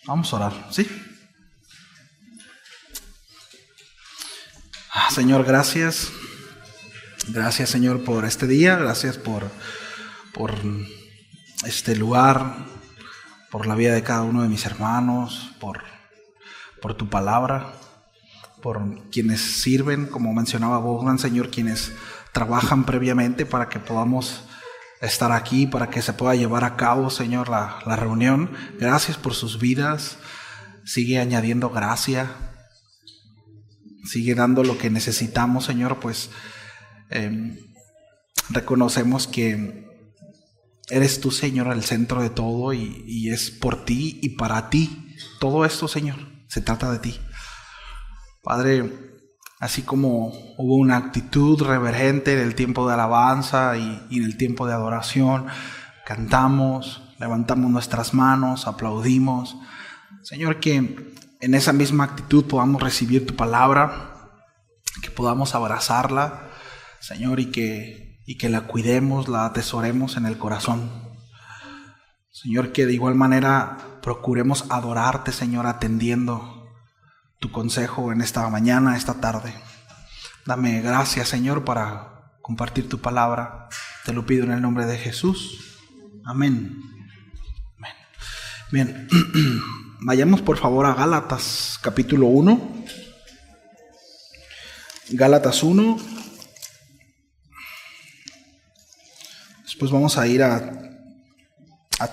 Vamos a orar, ¿sí? Señor, gracias. Gracias, Señor, por este día. Gracias por este lugar, por la vida de cada uno de mis hermanos, por tu palabra, por quienes sirven, como mencionaba Bogdan, Señor, quienes trabajan previamente para que podamos estar aquí, para que se pueda llevar a cabo, Señor, la reunión. Gracias por sus vidas. Sigue añadiendo gracia. Sigue dando lo que necesitamos, Señor, pues reconocemos que eres tú, Señor, el centro de todo y es por ti y para ti. Todo esto, Señor, se trata de ti. Padre, así como hubo una actitud reverente en el tiempo de alabanza y en el tiempo de adoración, cantamos, levantamos nuestras manos, aplaudimos. Señor, que en esa misma actitud podamos recibir tu palabra, que podamos abrazarla, Señor, y que la cuidemos, la atesoremos en el corazón. Señor, que de igual manera procuremos adorarte, Señor, atendiendo tu consejo en esta mañana, esta tarde. Dame gracias, Señor, para compartir tu palabra. Te lo pido en el nombre de Jesús. Amén. Amén. Bien, vayamos por favor a Gálatas capítulo 1. Gálatas 1. Después vamos a ir a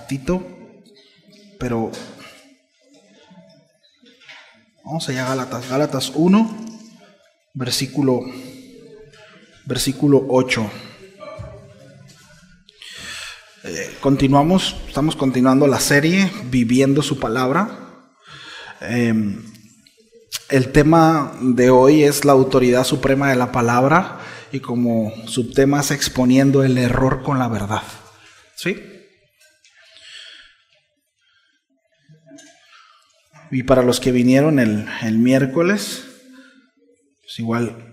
Tito, pero vamos allá a Gálatas 1, versículo 8. Estamos continuando la serie Viviendo su Palabra. El tema de hoy es la autoridad suprema de la palabra y como subtema es exponiendo el error con la verdad. ¿Sí? Y para los que vinieron el miércoles, pues igual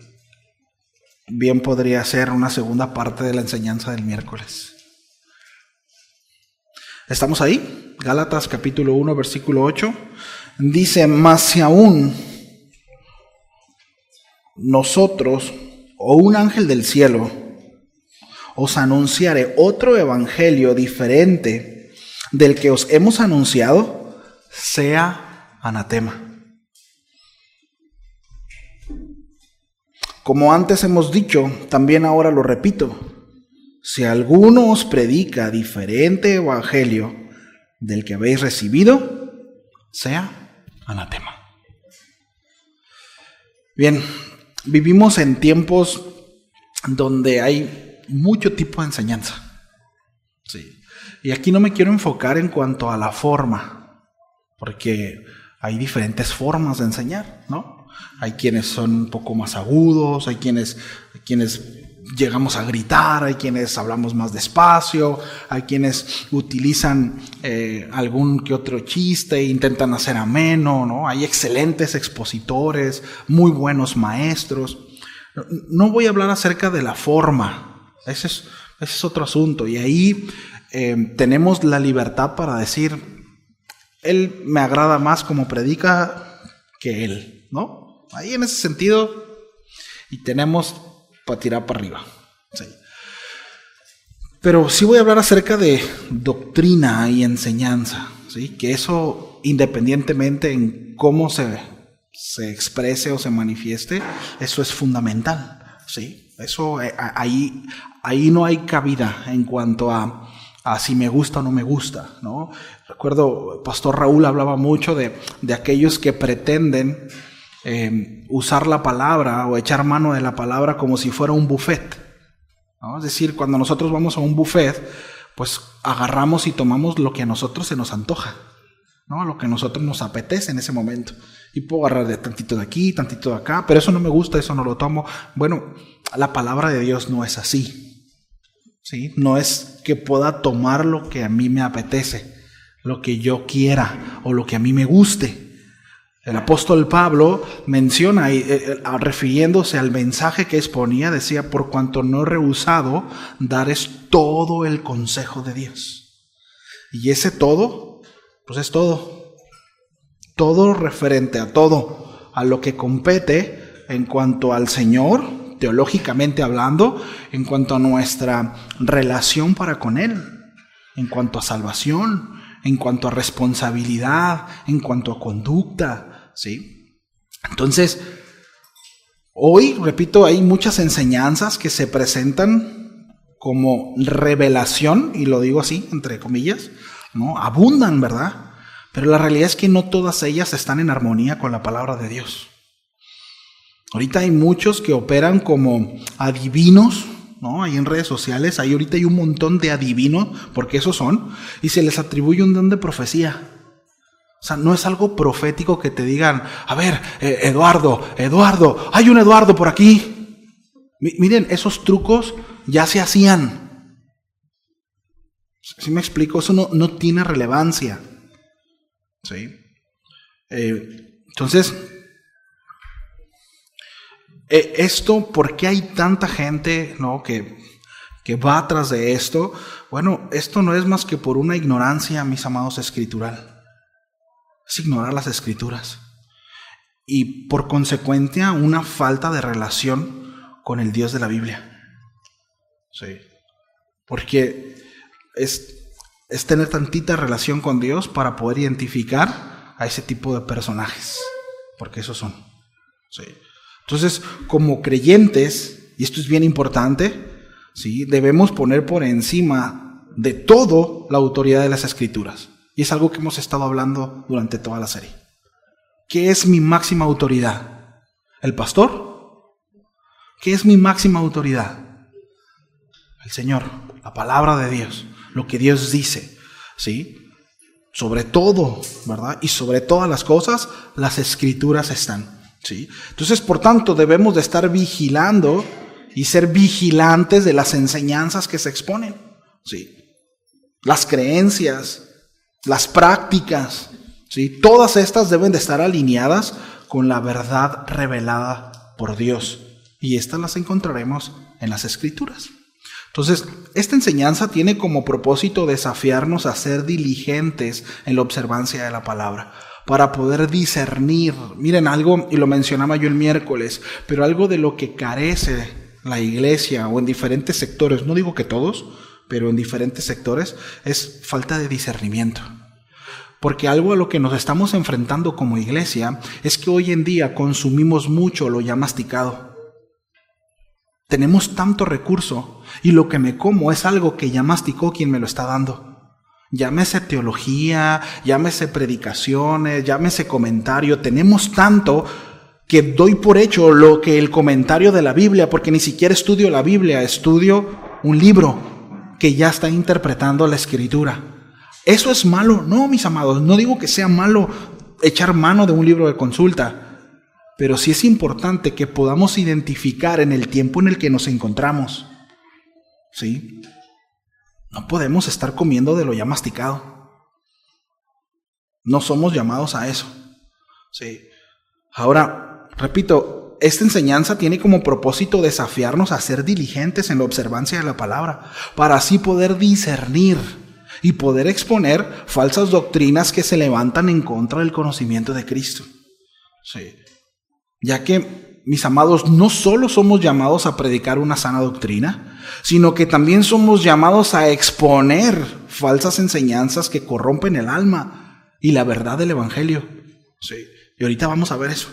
bien podría ser una segunda parte de la enseñanza del miércoles. ¿Estamos ahí? Gálatas capítulo 1, versículo 8. Dice, mas si aún nosotros o un ángel del cielo os anunciare otro evangelio diferente del que os hemos anunciado, sea anatema. Como antes hemos dicho, también ahora lo repito, si alguno os predica diferente evangelio del que habéis recibido, sea anatema. Bien, vivimos en tiempos donde hay mucho tipo de enseñanza. Sí. Y aquí no me quiero enfocar en cuanto a la forma, porque hay diferentes formas de enseñar, ¿no? Hay quienes son un poco más agudos, hay quienes llegamos a gritar, hay quienes hablamos más despacio, hay quienes utilizan algún que otro chiste e intentan hacer ameno, ¿no? Hay excelentes expositores, muy buenos maestros. No voy a hablar acerca de la forma, ese es otro asunto, y ahí tenemos la libertad para decir, él me agrada más como predica que él, ¿no? Ahí en ese sentido, y tenemos para tirar para arriba. Sí. Pero sí voy a hablar acerca de doctrina y enseñanza, ¿sí? Que eso, independientemente en cómo se exprese o se manifieste, eso es fundamental, ¿sí? Eso ahí no hay cabida en cuanto a si me gusta o no me gusta, ¿no? Recuerdo, Pastor Raúl hablaba mucho de aquellos que pretenden usar la palabra o echar mano de la palabra como si fuera un buffet, ¿no? Es decir, cuando nosotros vamos a un buffet, pues agarramos y tomamos lo que a nosotros se nos antoja, ¿no? Lo que a nosotros nos apetece en ese momento. Y puedo agarrar de tantito de aquí, tantito de acá, pero eso no me gusta, eso no lo tomo. Bueno, la palabra de Dios no es así, ¿sí? No es que pueda tomar lo que a mí me apetece, lo que yo quiera o lo que a mí me guste. El apóstol Pablo menciona, refiriéndose al mensaje que exponía, decía, por cuanto no he rehusado dares todo el consejo de Dios. Y ese todo, pues es todo. todo referente a todo, a lo que compete en cuanto al Señor, teológicamente hablando, en cuanto a nuestra relación para con Él, en cuanto a salvación, en cuanto a responsabilidad, en cuanto a conducta, ¿sí? Entonces, hoy, repito, hay muchas enseñanzas que se presentan como revelación, y lo digo así, entre comillas, ¿no? Abundan, ¿verdad? Pero la realidad es que no todas ellas están en armonía con la palabra de Dios. Ahorita hay muchos que operan como adivinos, ¿no? Ahí en redes sociales, ahí ahorita hay un montón de adivinos, porque esos son, y se les atribuye un don de profecía. O sea, no es algo profético que te digan, a ver, Eduardo, hay un Eduardo por aquí. Miren, esos trucos ya se hacían. ¿Sí me explico? Eso no tiene relevancia. ¿Sí? Entonces, esto, ¿por qué hay tanta gente, ¿no? que va atrás de esto? Bueno, esto no es más que por una ignorancia, mis amados, escritural. Es ignorar las escrituras. Y por consecuencia, una falta de relación con el Dios de la Biblia. Sí. Porque es tener tantita relación con Dios para poder identificar a ese tipo de personajes. Porque esos son. Sí. Entonces, como creyentes, y esto es bien importante, ¿sí? Debemos poner por encima de todo la autoridad de las Escrituras. Y es algo que hemos estado hablando durante toda la serie. ¿Qué es mi máxima autoridad? ¿El pastor? ¿Qué es mi máxima autoridad? El Señor, la palabra de Dios, lo que Dios dice, ¿sí? Sobre todo, ¿verdad? Y sobre todas las cosas, las Escrituras están. ¿Sí? Entonces, por tanto, debemos de estar vigilando y ser vigilantes de las enseñanzas que se exponen. ¿Sí? Las creencias, las prácticas, ¿sí? Todas estas deben de estar alineadas con la verdad revelada por Dios. Y estas las encontraremos en las Escrituras. Entonces, esta enseñanza tiene como propósito desafiarnos a ser diligentes en la observancia de la palabra, para poder discernir. Miren, algo, y lo mencionaba yo el miércoles, pero algo de lo que carece la iglesia o en diferentes sectores, no digo que todos, pero en diferentes sectores, es falta de discernimiento. Porque algo a lo que nos estamos enfrentando como iglesia es que hoy en día consumimos mucho lo ya masticado. Tenemos tanto recurso y lo que me como es algo que ya masticó quien me lo está dando. Llámese teología, llámese predicaciones, llámese comentario. Tenemos tanto que doy por hecho lo que el comentario de la Biblia, porque ni siquiera estudio la Biblia, estudio un libro que ya está interpretando la Escritura. ¿Eso es malo? No, mis amados, no digo que sea malo echar mano de un libro de consulta, pero sí es importante que podamos identificar en el tiempo en el que nos encontramos. ¿Sí? No podemos estar comiendo de lo ya masticado. No somos llamados a eso. ¿Sí? Ahora, repito, esta enseñanza tiene como propósito desafiarnos a ser diligentes en la observancia de la palabra, para así poder discernir y poder exponer falsas doctrinas que se levantan en contra del conocimiento de Cristo. Sí. Ya que, mis amados, no solo somos llamados a predicar una sana doctrina, sino que también somos llamados a exponer falsas enseñanzas que corrompen el alma y la verdad del Evangelio. Sí. Y ahorita vamos a ver eso.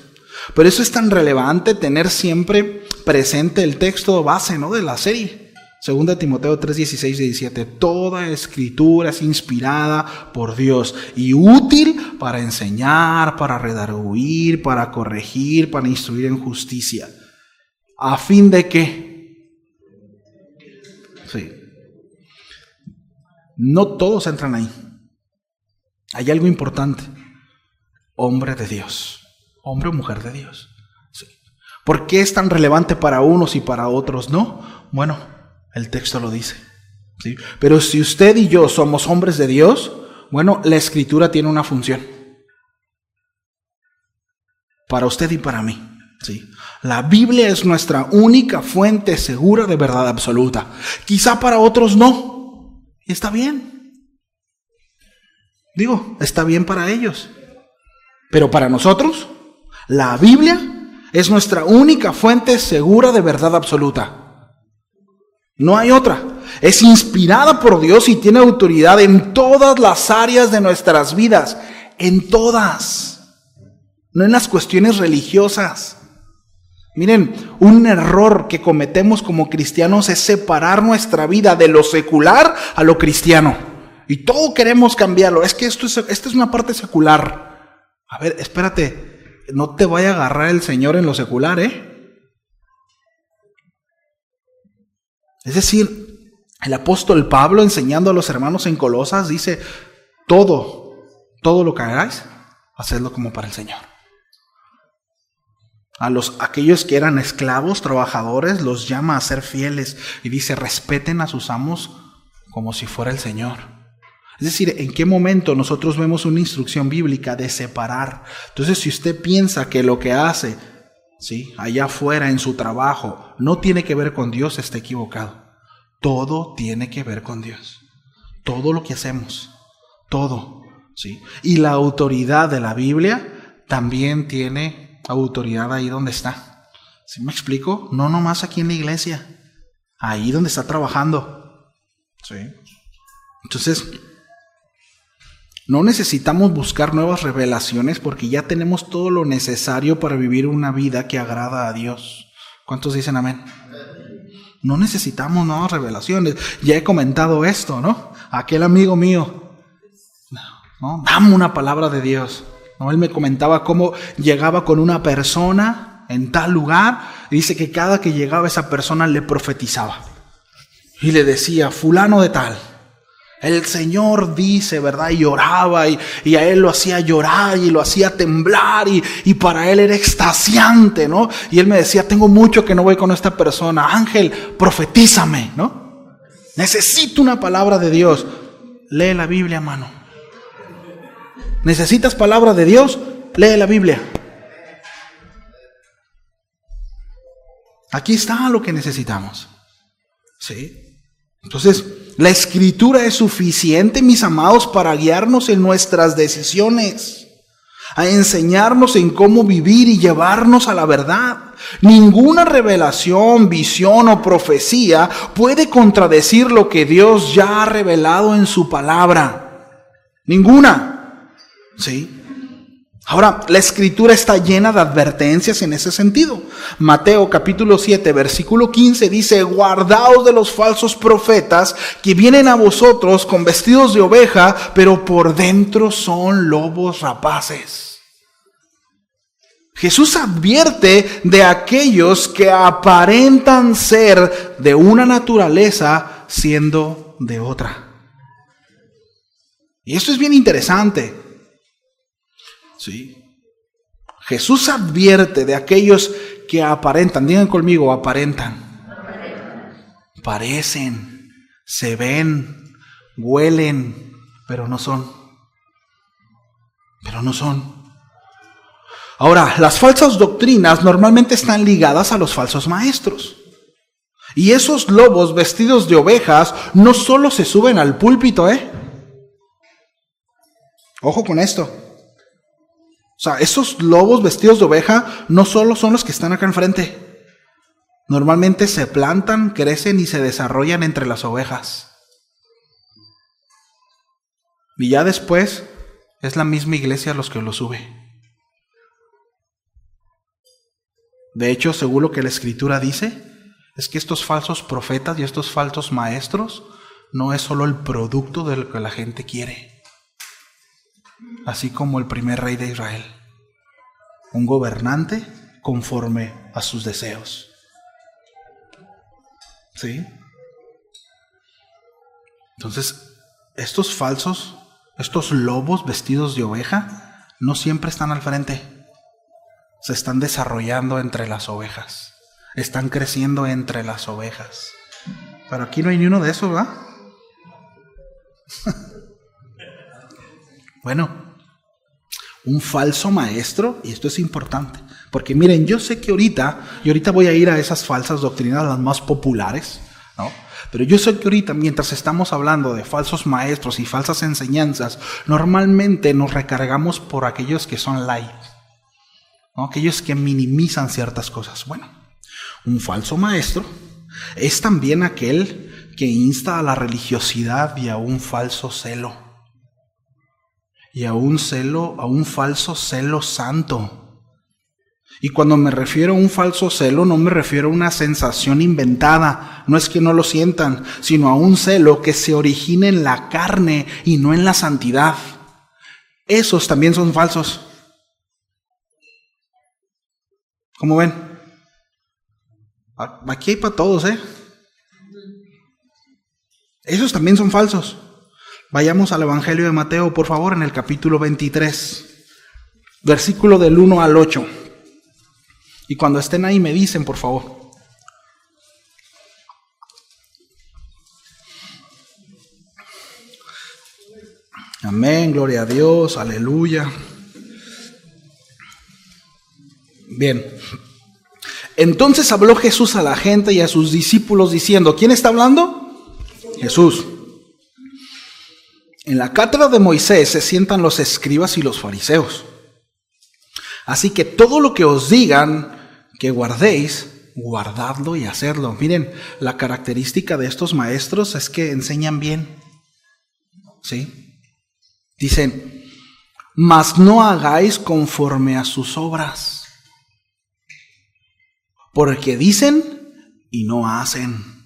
Por eso es tan relevante tener siempre presente el texto base, ¿no?, de la serie. 2 Timoteo 3, 16 y 17. Toda escritura es inspirada por Dios y útil para enseñar, para redarguir, para corregir, para instruir en justicia. ¿A fin de qué? Sí. No todos entran ahí. Hay algo importante. Hombre de Dios. Hombre o mujer de Dios. Sí. ¿Por qué es tan relevante para unos y para otros no? Bueno, el texto lo dice. ¿Sí? Pero si usted y yo somos hombres de Dios, bueno, la Escritura tiene una función. Para usted y para mí. ¿Sí? La Biblia es nuestra única fuente segura de verdad absoluta. Quizá para otros no. Y está bien. Digo, está bien para ellos. Pero para nosotros, la Biblia es nuestra única fuente segura de verdad absoluta. No hay otra. Es inspirada por Dios y tiene autoridad en todas las áreas de nuestras vidas. En todas. No en las cuestiones religiosas. Miren, un error que cometemos como cristianos es separar nuestra vida de lo secular a lo cristiano. Y todo queremos cambiarlo. Es que esta es una parte secular. A ver, espérate. No te vaya a agarrar el Señor en lo secular, ¿eh? Es decir, el apóstol Pablo, enseñando a los hermanos en Colosas, dice, todo lo que hagáis, hacedlo como para el Señor. Aquellos que eran esclavos, trabajadores, los llama a ser fieles y dice, respeten a sus amos como si fuera el Señor. Es decir, ¿en qué momento nosotros vemos una instrucción bíblica de separar? Entonces, si usted piensa que lo que hace, ¿sí?, allá afuera en su trabajo no tiene que ver con Dios, está equivocado. Todo tiene que ver con Dios. Todo lo que hacemos, todo, ¿sí? Y la autoridad de la Biblia también tiene autoridad ahí donde está. ¿Sí me explico? No nomás aquí en la iglesia, ahí donde está trabajando. ¿Sí? Entonces, no necesitamos buscar nuevas revelaciones porque ya tenemos todo lo necesario para vivir una vida que agrada a Dios. ¿Cuántos dicen amén? No necesitamos nuevas revelaciones. Ya he comentado esto, ¿no? Aquel amigo mío, ¿no?, dame una palabra de Dios. ¿No? Él me comentaba cómo llegaba con una persona en tal lugar. Y dice que cada que llegaba esa persona le profetizaba. Y le decía, fulano de tal, el Señor dice, ¿verdad? Y lloraba y a él lo hacía llorar y lo hacía temblar y para él era extasiante, ¿no? Y él me decía, tengo mucho que no voy con esta persona. Ángel, profetízame, ¿no? Necesito una palabra de Dios. Lee la Biblia, mano. ¿Necesitas palabra de Dios? Lee la Biblia. Aquí está lo que necesitamos. ¿Sí? Entonces, la Escritura es suficiente, mis amados, para guiarnos en nuestras decisiones, a enseñarnos en cómo vivir y llevarnos a la verdad. Ninguna revelación, visión o profecía puede contradecir lo que Dios ya ha revelado en su palabra. Ninguna. ¿Sí? Ahora, la Escritura está llena de advertencias en ese sentido. Mateo capítulo 7, versículo 15 dice, guardaos de los falsos profetas que vienen a vosotros con vestidos de oveja, pero por dentro son lobos rapaces. Jesús advierte de aquellos que aparentan ser de una naturaleza siendo de otra. Y esto es bien interesante. Sí. Jesús advierte de aquellos que aparentan, digan conmigo, aparentan. Parecen, se ven, huelen, pero no son. Ahora, las falsas doctrinas normalmente están ligadas a los falsos maestros. Y esos lobos vestidos de ovejas no solo se suben al púlpito, Ojo con esto. O sea, esos lobos vestidos de oveja no solo son los que están acá enfrente. Normalmente se plantan, crecen y se desarrollan entre las ovejas. Y ya después es la misma iglesia los que lo sube. De hecho, según lo que la Escritura dice, es que estos falsos profetas y estos falsos maestros no es solo el producto de lo que la gente quiere. Así como el primer rey de Israel, un gobernante conforme a sus deseos. ¿Sí? Entonces, estos lobos vestidos de oveja, no siempre están al frente. Se están desarrollando entre las ovejas. Están creciendo entre las ovejas. Pero aquí no hay ni uno de esos, ¿verdad? Bueno, un falso maestro, y esto es importante, porque miren, yo sé que ahorita voy a ir a esas falsas doctrinas, las más populares, ¿no? Pero yo sé que ahorita, mientras estamos hablando de falsos maestros y falsas enseñanzas, normalmente nos recargamos por aquellos que son light, ¿no? Aquellos que minimizan ciertas cosas. Bueno, un falso maestro es también aquel que insta a la religiosidad y a un falso celo. Y a un falso celo santo. Y cuando me refiero a un falso celo, no me refiero a una sensación inventada. No es que no lo sientan, sino a un celo que se origina en la carne y no en la santidad. Esos también son falsos. ¿Cómo ven? Aquí hay para todos, ¿eh? Esos también son falsos. Vayamos al Evangelio de Mateo, por favor, en el capítulo 23, versículo del 1 al 8. Y cuando estén ahí me dicen, por favor. Amén, gloria a Dios, aleluya. Bien. Entonces habló Jesús a la gente y a sus discípulos diciendo, ¿quién está hablando? Jesús. En la cátedra de Moisés se sientan los escribas y los fariseos. Así que todo lo que os digan que guardéis, guardadlo y hacedlo. Miren, la característica de estos maestros es que enseñan bien. ¿Sí? Dicen, mas no hagáis conforme a sus obras. Porque dicen y no hacen.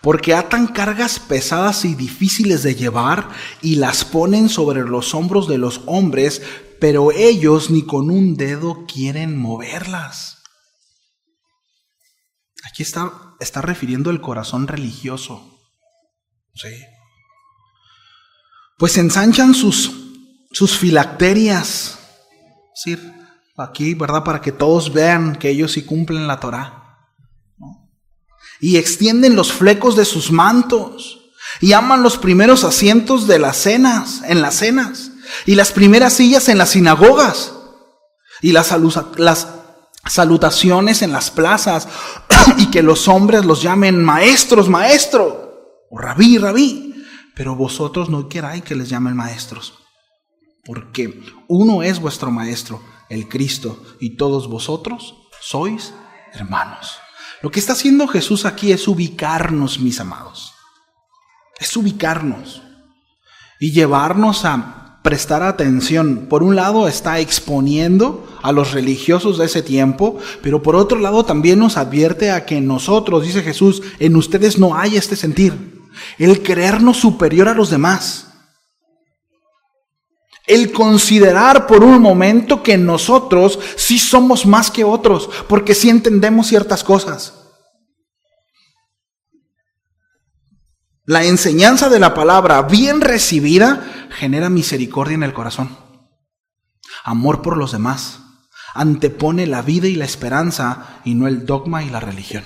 Porque atan cargas pesadas y difíciles de llevar y las ponen sobre los hombros de los hombres, pero ellos ni con un dedo quieren moverlas. Aquí está refiriendo el corazón religioso. ¿Sí? Pues ensanchan sus filacterias. ¿Sí? Aquí, ¿verdad? Para que todos vean que ellos sí cumplen la Torá. ¿No? Y extienden los flecos de sus mantos. Y aman los primeros asientos de las cenas, en las cenas. Y las primeras sillas en las sinagogas. Y las salutaciones en las plazas. Y que los hombres los llamen maestros, maestro. O rabí, rabí. Pero vosotros no queráis que les llamen maestros. Porque uno es vuestro maestro, el Cristo. Y todos vosotros sois hermanos. Lo que está haciendo Jesús aquí es ubicarnos, mis amados. Es ubicarnos. Y llevarnos a prestar atención. Por un lado está exponiendo a los religiosos de ese tiempo, pero por otro lado también nos advierte a que nosotros, dice Jesús, en ustedes no hay este sentir, el creernos superior a los demás, el considerar por un momento que nosotros sí somos más que otros, porque sí entendemos ciertas cosas. La enseñanza de la palabra bien recibida genera misericordia en el corazón, amor por los demás, antepone la vida y la esperanza y no el dogma y la religión.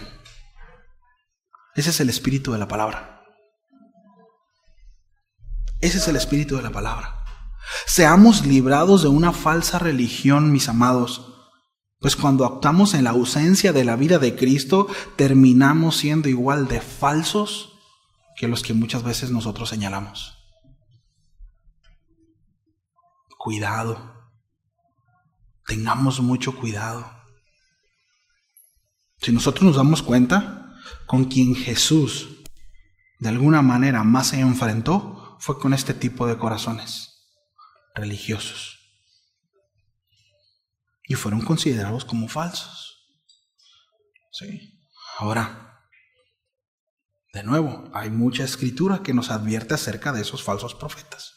Ese es el espíritu de la palabra. Ese es el espíritu de la palabra. Seamos librados de una falsa religión, mis amados, pues cuando actuamos en la ausencia de la vida de Cristo, terminamos siendo igual de falsos que los que muchas veces nosotros señalamos. Cuidado. Tengamos mucho cuidado. Si nosotros nos damos cuenta, con quien Jesús de alguna manera más se enfrentó fue con este tipo de corazones religiosos. Y fueron considerados como falsos. Sí. Ahora, de nuevo, hay mucha escritura que nos advierte acerca de esos falsos profetas.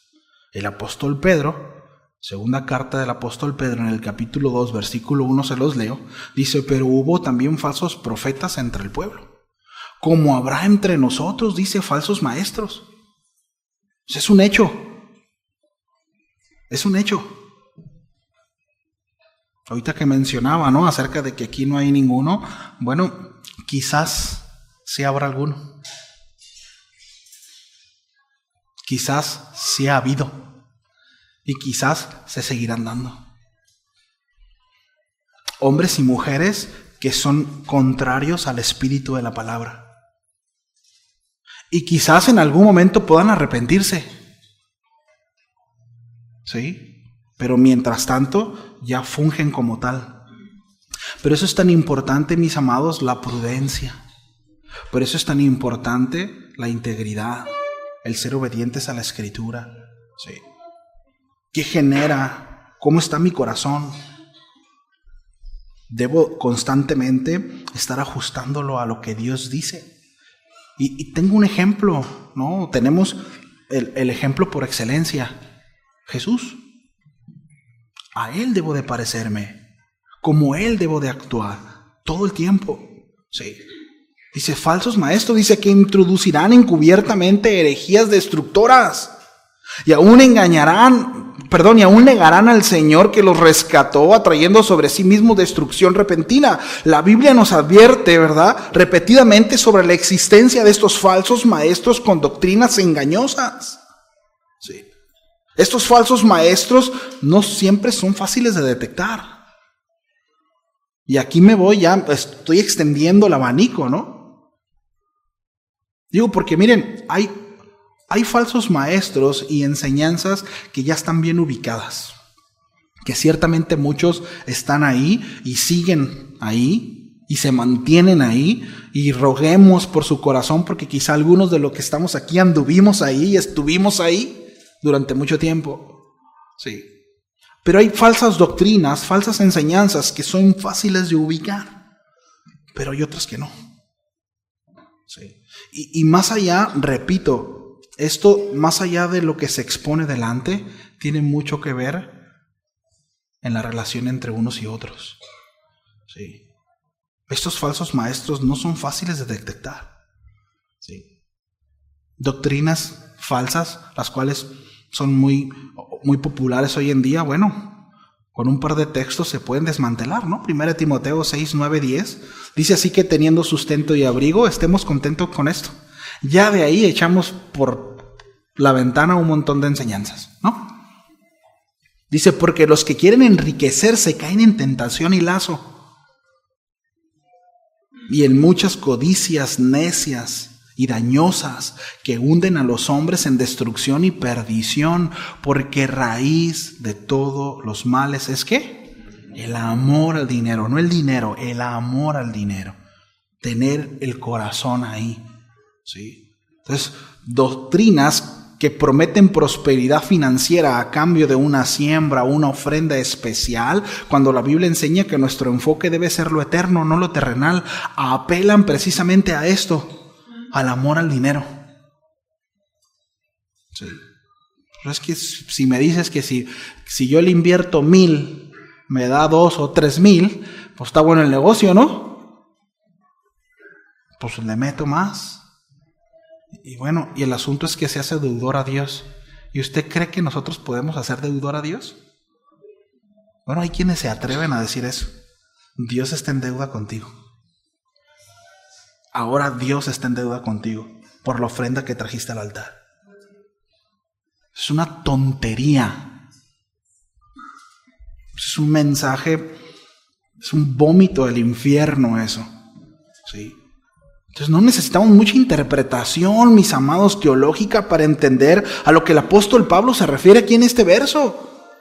El apóstol Pedro, segunda carta del apóstol Pedro, en el capítulo 2, versículo 1, se los leo, dice, pero hubo también falsos profetas entre el pueblo, como habrá entre nosotros, dice, falsos maestros. Es un hecho. Es un hecho. Ahorita que mencionaba, ¿no?, acerca de que aquí no hay ninguno, bueno, quizás sí habrá alguno. Quizás sí ha habido. Y quizás se seguirán dando. Hombres y mujeres que son contrarios al espíritu de la palabra. Y quizás en algún momento puedan arrepentirse. ¿Sí? Pero mientras tanto, ya fungen como tal. Pero eso es tan importante, mis amados, la prudencia. Por eso es tan importante la integridad, el ser obedientes a la Escritura. ¿Sí? ¿Qué genera? ¿Cómo está mi corazón? Debo constantemente estar ajustándolo a lo que Dios dice. Y tengo un ejemplo, ¿no? Tenemos el ejemplo por excelencia, Jesús. A Él debo de parecerme, como Él debo de actuar, todo el tiempo. Sí. Dice, falsos maestros, dice que introducirán encubiertamente herejías destructoras. Y aún negarán al Señor que los rescató, atrayendo sobre sí mismo destrucción repentina. La Biblia nos advierte, ¿verdad?, repetidamente sobre la existencia de estos falsos maestros con doctrinas engañosas. Sí. Estos falsos maestros no siempre son fáciles de detectar. Y aquí estoy extendiendo el abanico, ¿no? Digo, porque miren, hay falsos maestros y enseñanzas que ya están bien ubicadas, que ciertamente muchos están ahí y siguen ahí y se mantienen ahí, y roguemos por su corazón porque quizá algunos de los que estamos aquí anduvimos ahí y estuvimos ahí durante mucho tiempo. Sí. Pero hay falsas doctrinas, falsas enseñanzas que son fáciles de ubicar, pero hay otras que no. Sí. Y más allá, repito, esto, más allá de lo que se expone delante, tiene mucho que ver en la relación entre unos y otros. Sí. Estos falsos maestros no son fáciles de detectar. Sí. Doctrinas falsas, las cuales son muy populares hoy en día, bueno, con un par de textos se pueden desmantelar, ¿no? 1 Timoteo 6, 9, 10, dice así que teniendo sustento y abrigo, estemos contentos con esto. Ya de ahí echamos por la ventana un montón de enseñanzas, ¿no? Dice, porque los que quieren enriquecerse caen en tentación y lazo, y en muchas codicias necias y dañosas que hunden a los hombres en destrucción y perdición, porque raíz de todos los males es ¿qué? El amor al dinero, no el dinero, el amor al dinero. Tener el corazón ahí, ¿sí? Entonces, doctrinas que prometen prosperidad financiera a cambio de una siembra, una ofrenda especial, cuando la Biblia enseña que nuestro enfoque debe ser lo eterno, no lo terrenal, apelan precisamente a esto, al amor al dinero. Sí. Pero es que si me dices que si yo le invierto 1,000, me da 2 o 3,000, pues está bueno el negocio, ¿no? Pues le meto más. Y bueno, y el asunto es que se hace deudor a Dios. ¿Y usted cree que nosotros podemos hacer deudor a Dios? Bueno, hay quienes se atreven a decir eso. Dios está en deuda contigo. Ahora Dios está en deuda contigo por la ofrenda que trajiste al altar. Es una tontería. Es un mensaje, es un vómito del infierno eso. ¿Sí? Entonces no necesitamos mucha interpretación, mis amados, teológica para entender a lo que el apóstol Pablo se refiere aquí en este verso.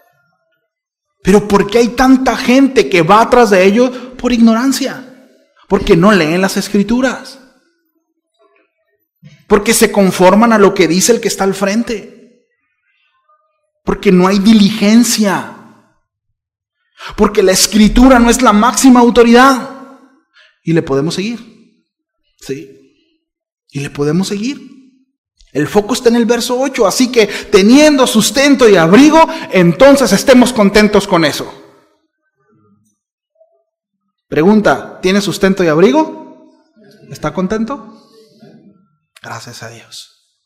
Pero ¿por qué hay tanta gente que va atrás de ello? Por ignorancia. Porque no leen las Escrituras. Porque se conforman a lo que dice el que está al frente. Porque no hay diligencia. Porque la Escritura no es la máxima autoridad. Y le podemos seguir. ¿Sí? Y le podemos seguir. El foco está en el verso 8. Así que teniendo sustento y abrigo, entonces estemos contentos con eso. Pregunta, ¿tiene sustento y abrigo? ¿Está contento? Gracias a Dios.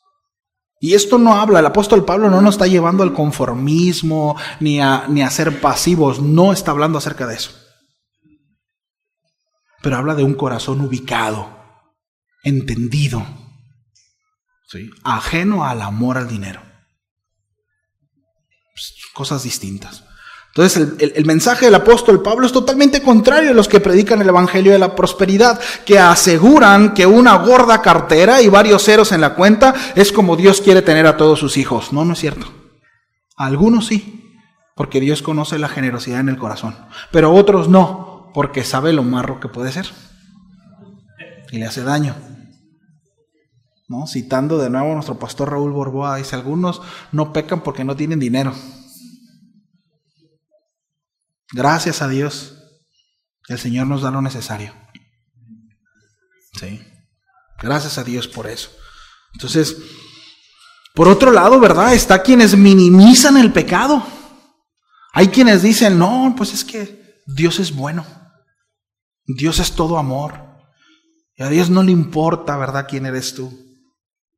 Y esto no habla, el apóstol Pablo no nos está llevando al conformismo ni a ser pasivos. No está hablando acerca de eso. Pero habla de un corazón ubicado, entendido, ¿sí? Ajeno al amor al dinero. Cosas distintas. Entonces el mensaje del apóstol Pablo es totalmente contrario a los que predican el evangelio de la prosperidad, que aseguran que una gorda cartera y varios ceros en la cuenta es como Dios quiere tener a todos sus hijos. No, no es cierto. A algunos sí, porque Dios conoce la generosidad en el corazón, pero a otros no, porque sabe lo marro que puede ser y le hace daño. ¿No? Citando de nuevo a nuestro pastor Raúl Borboa, dice: algunos no pecan porque no tienen dinero. Gracias a Dios, el Señor nos da lo necesario. Sí. Gracias a Dios por eso. Entonces, por otro lado, ¿verdad? Está quienes minimizan el pecado. Hay quienes dicen: no, pues es que Dios es bueno. Dios es todo amor. Y a Dios no le importa, ¿verdad?, quién eres tú.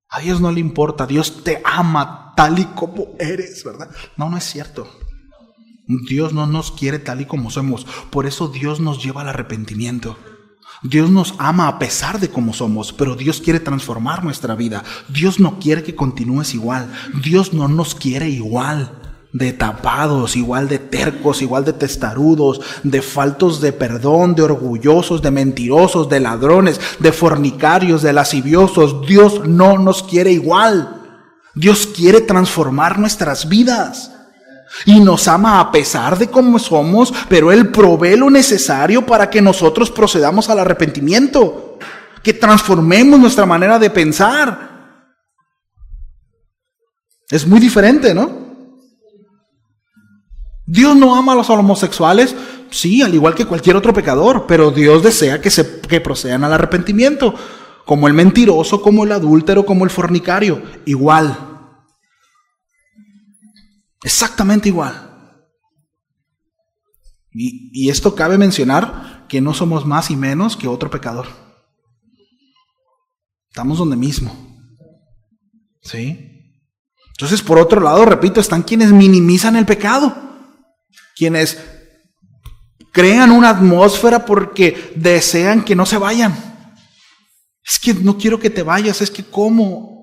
A Dios no le importa. Dios te ama tal y como eres, ¿verdad? No, no es cierto. Dios no nos quiere tal y como somos. Por eso Dios nos lleva al arrepentimiento. Dios nos ama a pesar de cómo somos, pero Dios quiere transformar nuestra vida. Dios no quiere que continúes igual. Dios no nos quiere igual de tapados, igual de tercos, igual de testarudos, de faltos de perdón, de orgullosos, de mentirosos, de ladrones, de fornicarios, de lasciviosos. Dios no nos quiere igual. Dios quiere transformar nuestras vidas. Y nos ama a pesar de cómo somos, pero Él provee lo necesario para que nosotros procedamos al arrepentimiento, que transformemos nuestra manera de pensar. Es muy diferente, ¿no? Dios no ama a los homosexuales, sí, al igual que cualquier otro pecador, pero Dios desea que procedan al arrepentimiento, como el mentiroso, como el adúltero, como el fornicario, igual. Exactamente igual. Y esto cabe mencionar que no somos más y menos que otro pecador. Estamos donde mismo. ¿Sí? Entonces, por otro lado, repito, están quienes minimizan el pecado. Quienes crean una atmósfera porque desean que no se vayan. Es que no quiero que te vayas, es que ¿cómo?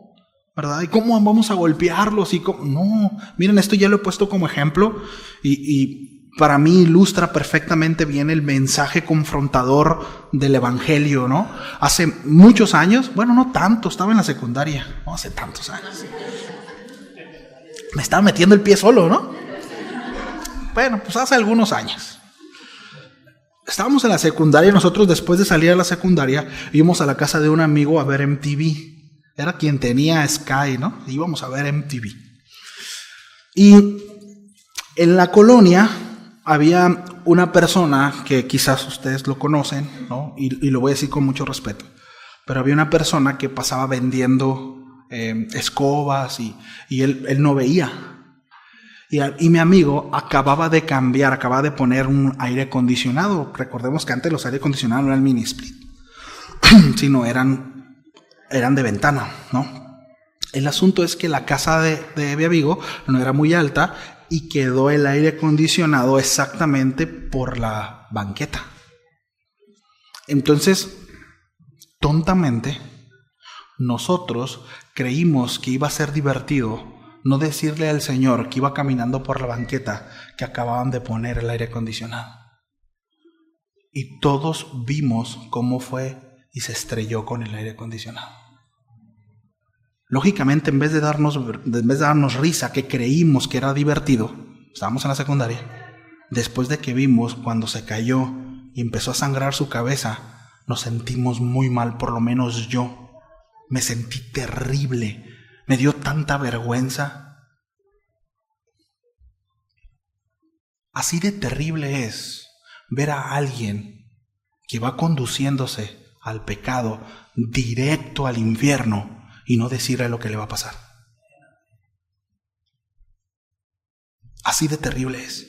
¿Verdad? ¿Y cómo vamos a golpearlos? No, miren, esto ya lo he puesto como ejemplo y para mí ilustra perfectamente bien el mensaje confrontador del evangelio, ¿no? Hace muchos años, bueno, no tanto, estaba en la secundaria, no hace tantos años. Me estaba metiendo el pie solo, ¿no? Bueno, pues hace algunos años. Estábamos en la secundaria y nosotros, después de salir a la secundaria, íbamos a la casa de un amigo a ver MTV. Era quien tenía Sky, ¿no? Íbamos a ver MTV. Y en la colonia había una persona que quizás ustedes lo conocen, ¿no? Y lo voy a decir con mucho respeto. Pero había una persona que pasaba vendiendo escobas y él no veía. Y mi amigo acababa de poner un aire acondicionado. Recordemos que antes los aire acondicionados no eran mini split, sino eran de ventana, ¿no? El asunto es que la casa de mi amigo no era muy alta y quedó el aire acondicionado exactamente por la banqueta. Entonces, tontamente, nosotros creímos que iba a ser divertido no decirle al Señor que iba caminando por la banqueta que acababan de poner el aire acondicionado. Y todos vimos cómo fue y se estrelló con el aire acondicionado. Lógicamente, en vez de darnos risa, que creímos que era divertido, estábamos en la secundaria, después de que vimos cuando se cayó y empezó a sangrar su cabeza, nos sentimos muy mal, por lo menos yo. Me sentí terrible, me dio tanta vergüenza. Así de terrible es ver a alguien que va conduciéndose al pecado directo al infierno y no decirle lo que le va a pasar. Así de terrible es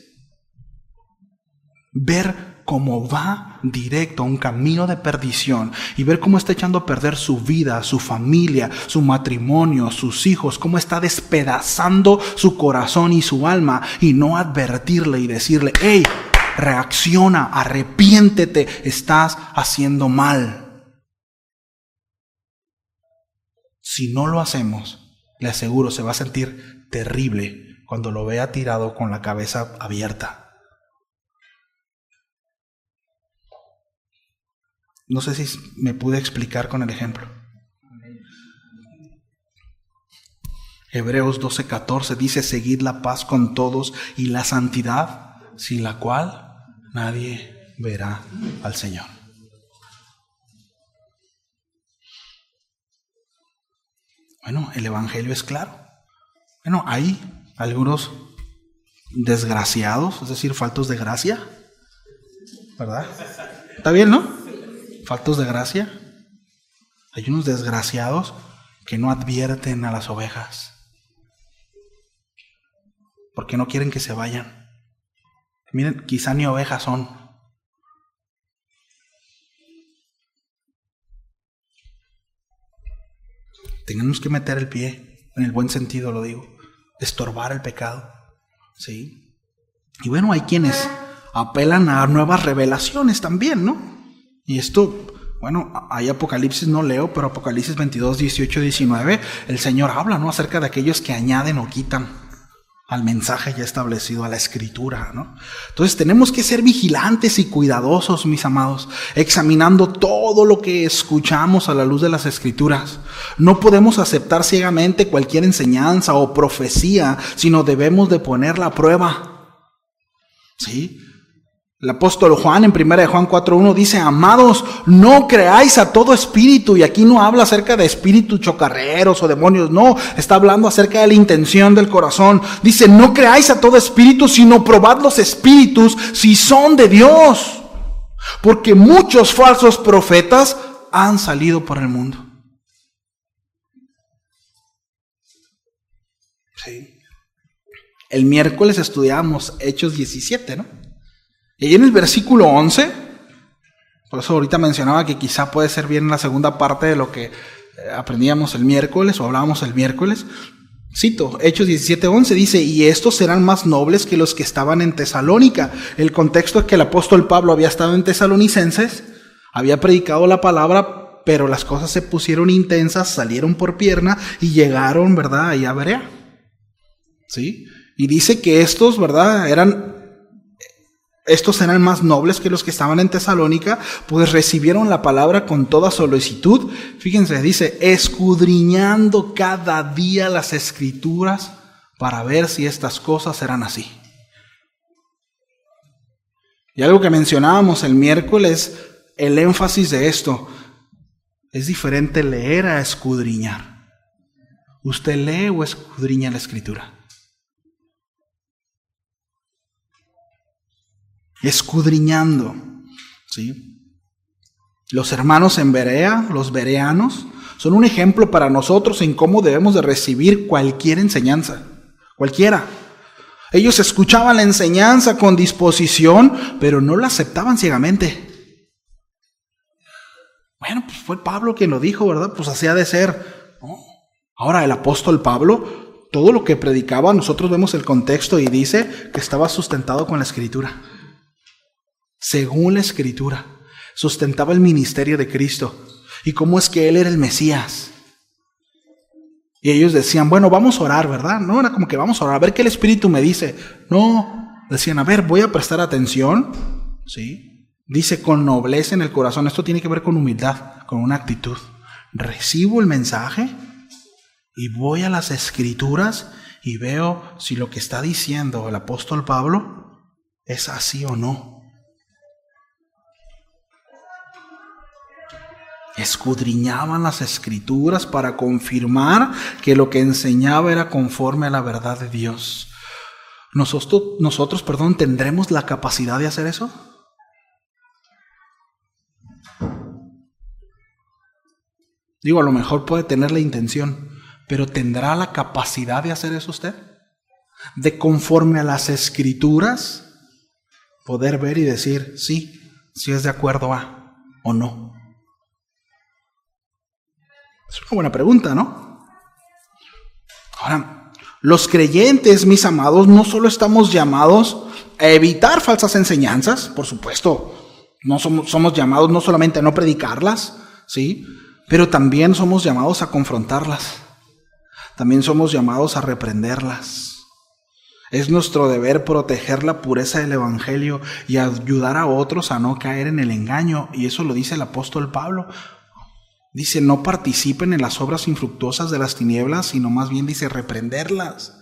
ver cómo va directo a un camino de perdición y ver cómo está echando a perder su vida, su familia, su matrimonio, sus hijos, cómo está despedazando su corazón y su alma, y no advertirle y decirle: hey, reacciona, arrepiéntete, estás haciendo mal. Si no lo hacemos, le aseguro, se va a sentir terrible cuando lo vea tirado con la cabeza abierta. No sé si me pude explicar con el ejemplo. Hebreos 12:14 dice: seguid la paz con todos y la santidad, sin la cual nadie verá al Señor. Bueno, el evangelio es claro. Bueno, hay algunos desgraciados, es decir, faltos de gracia, ¿verdad? ¿Está bien, no? Faltos de gracia. Hay unos desgraciados que no advierten a las ovejas porque no quieren que se vayan. Miren, quizá ni ovejas son. Tenemos que meter el pie, en el buen sentido lo digo, estorbar el pecado, ¿sí? Y bueno, hay quienes apelan a nuevas revelaciones también, ¿no? Y esto, bueno, hay Apocalipsis, no leo, pero Apocalipsis 22, 18, 19, el Señor habla, ¿no?, acerca de aquellos que añaden o quitan al mensaje ya establecido, a la escritura, ¿no? Entonces tenemos que ser vigilantes y cuidadosos, mis amados, examinando todo lo que escuchamos a la luz de las escrituras. No podemos aceptar ciegamente cualquier enseñanza o profecía, sino debemos de ponerla a prueba. ¿Sí? El apóstol Juan en 1 Juan 4:1 dice: amados, no creáis a todo espíritu. Y aquí no habla acerca de espíritus chocarreros o demonios, no, está hablando acerca de la intención del corazón. Dice: no creáis a todo espíritu, sino probad los espíritus si son de Dios, porque muchos falsos profetas han salido por el mundo. Sí. El miércoles estudiamos Hechos 17, ¿no? Y en el versículo 11, por eso ahorita mencionaba que quizá puede ser bien la segunda parte de lo que aprendíamos el miércoles o hablábamos el miércoles. Cito, Hechos 17:11 dice: y estos serán más nobles que los que estaban en Tesalónica. El contexto es que el apóstol Pablo había estado en Tesalonicenses, había predicado la palabra, pero las cosas se pusieron intensas, salieron por pierna y llegaron, ¿verdad?, ahí a Berea. ¿Sí? Y dice que estos, ¿verdad?, estos eran más nobles que los que estaban en Tesalónica, pues recibieron la palabra con toda solicitud. Fíjense, dice: escudriñando cada día las escrituras para ver si estas cosas eran así. Y algo que mencionábamos el miércoles, el énfasis de esto: es diferente leer a escudriñar. ¿Usted lee o escudriña la escritura? Escudriñando, ¿sí? Los hermanos en Berea, los bereanos, son un ejemplo para nosotros en cómo debemos de recibir cualquier enseñanza, cualquiera. Ellos escuchaban la enseñanza con disposición, pero no la aceptaban ciegamente. Bueno, pues fue Pablo quien lo dijo, ¿verdad? Pues así ha de ser, ¿no? Ahora el apóstol Pablo, todo lo que predicaba, nosotros vemos el contexto y dice que estaba sustentado con la escritura. Según la escritura, sustentaba el ministerio de Cristo. ¿Y cómo es que Él era el Mesías? Y ellos decían: bueno, vamos a orar, ¿verdad? No, era como que vamos a orar, a ver qué el Espíritu me dice. No, decían: a ver, voy a prestar atención. ¿Sí? Dice: con nobleza en el corazón. Esto tiene que ver con humildad, con una actitud. Recibo el mensaje y voy a las escrituras y veo si lo que está diciendo el apóstol Pablo es así o no. Escudriñaban las escrituras para confirmar que lo que enseñaba era conforme a la verdad de Dios. Nosotros, ¿tendremos la capacidad de hacer eso? Digo, a lo mejor puede tener la intención, pero ¿tendrá la capacidad de hacer eso usted? De conforme a las escrituras poder ver y decir sí es de acuerdo a o no. Es una buena pregunta, ¿no? Ahora, los creyentes, mis amados, no solo estamos llamados a evitar falsas enseñanzas, por supuesto, no somos llamados no solamente a no predicarlas, ¿sí?, pero también somos llamados a confrontarlas, también somos llamados a reprenderlas. Es nuestro deber proteger la pureza del Evangelio y ayudar a otros a no caer en el engaño. Y eso lo dice el apóstol Pablo. Dice, no participen en las obras infructuosas de las tinieblas, sino más bien dice reprenderlas.